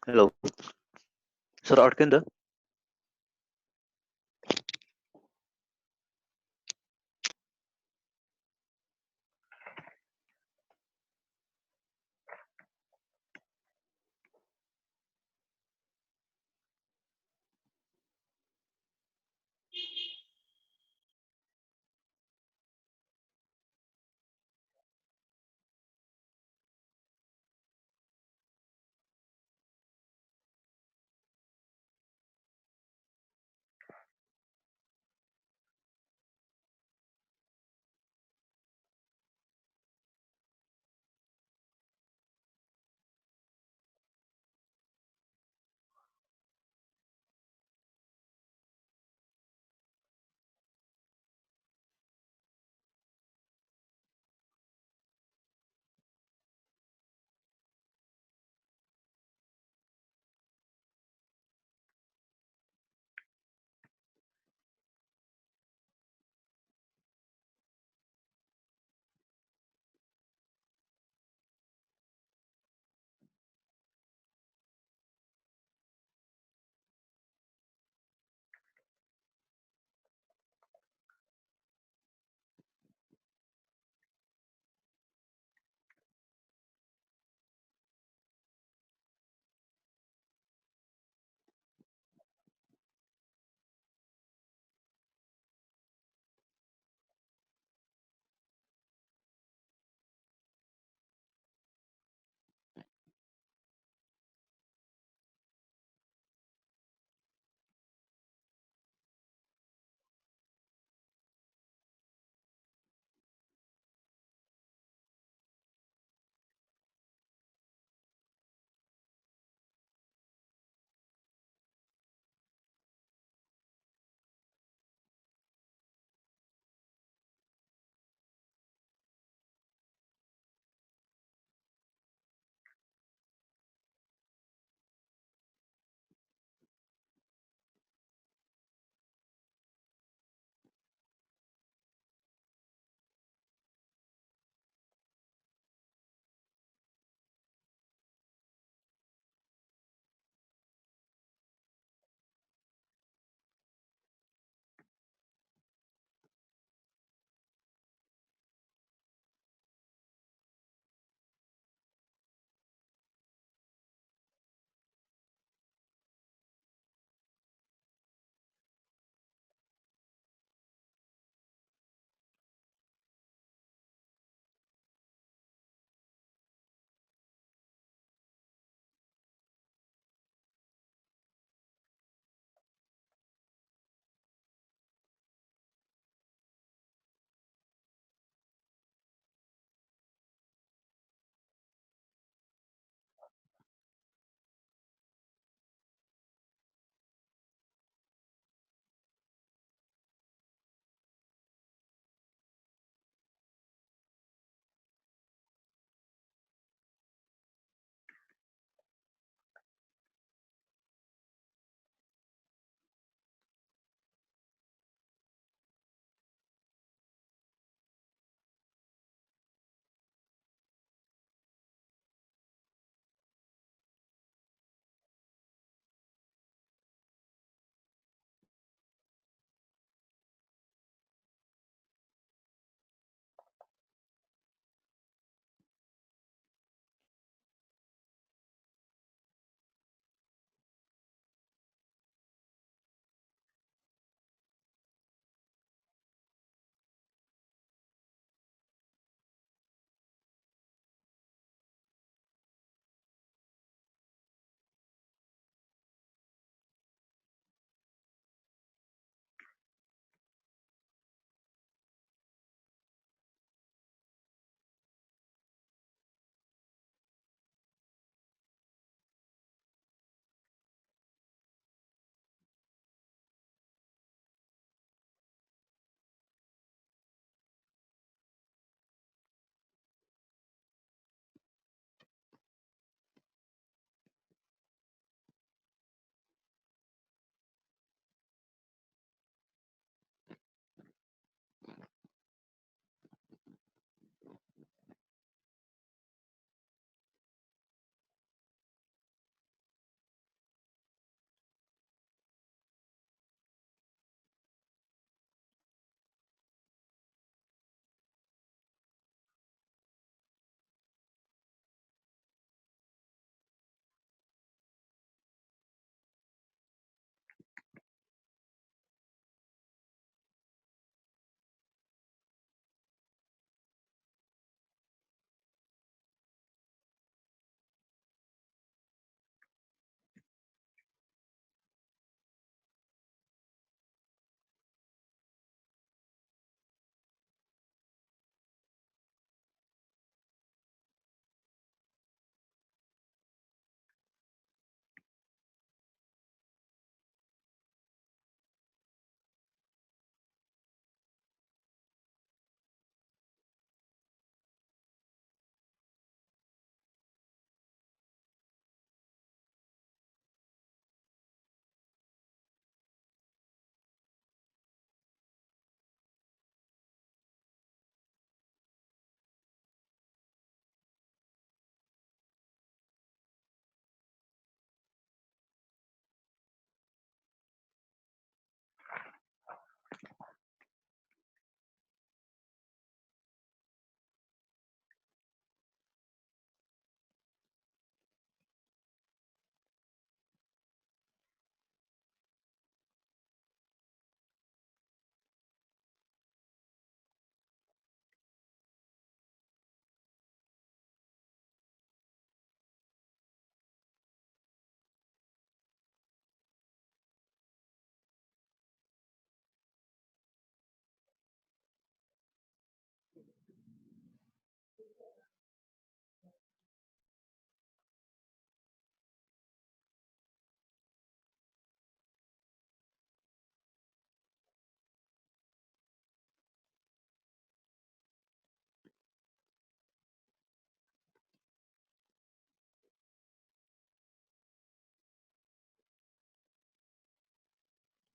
Hello sir अड्क्यो नि त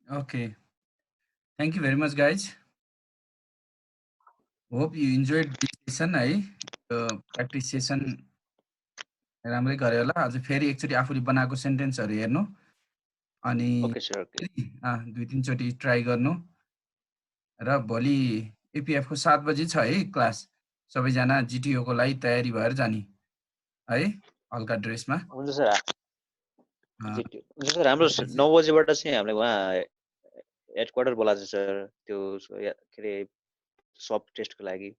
Okay. Thank you very much, guys. Hope you enjoyed this session. Practice session राम्रै गरे होला अझ फेरि एकचोटि आफूले बनाएको सेन्टेन्सहरू हेर्नु अनि ओके सर ओके 2-3 चोटि ट्राई गर्नु र भोलि एपिएफ को 7 बजे छ है क्लास सबैजना जिटिओ को लागि तयारी भएर जाने है हल्का ड्रेसमा हुन्छ सर हुन्छ सर हाम्रो 9 बजेबाट चाहिँ हामीले वहाँ हेडक्वार्टर बोलाएको छ सर त्यो के रे सब टेस्टको लागि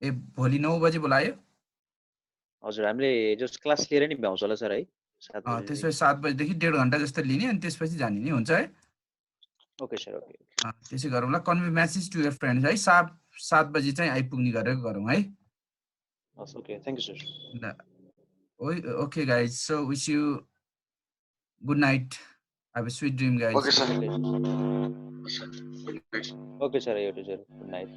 ए भोलि 9 बजे बोलायो हजुर हामीले जस्ट क्लास लिएर नि भ्याउँछ होला सर है 7 बजे त्यसपछि 7 बजेदेखि 1.5 घण्टा जस्तो लिने अनि त्यसपछि जाने नि हुन्छ है ओके सर ओके त्यसै गरौँला convey message to your friends है 7 बजे चाहिँ आइपुग्ने गरेर गरौँ है हस् okay thank you sir okay guys so wish you good night have a sweet dream guys okay sir okay sir good night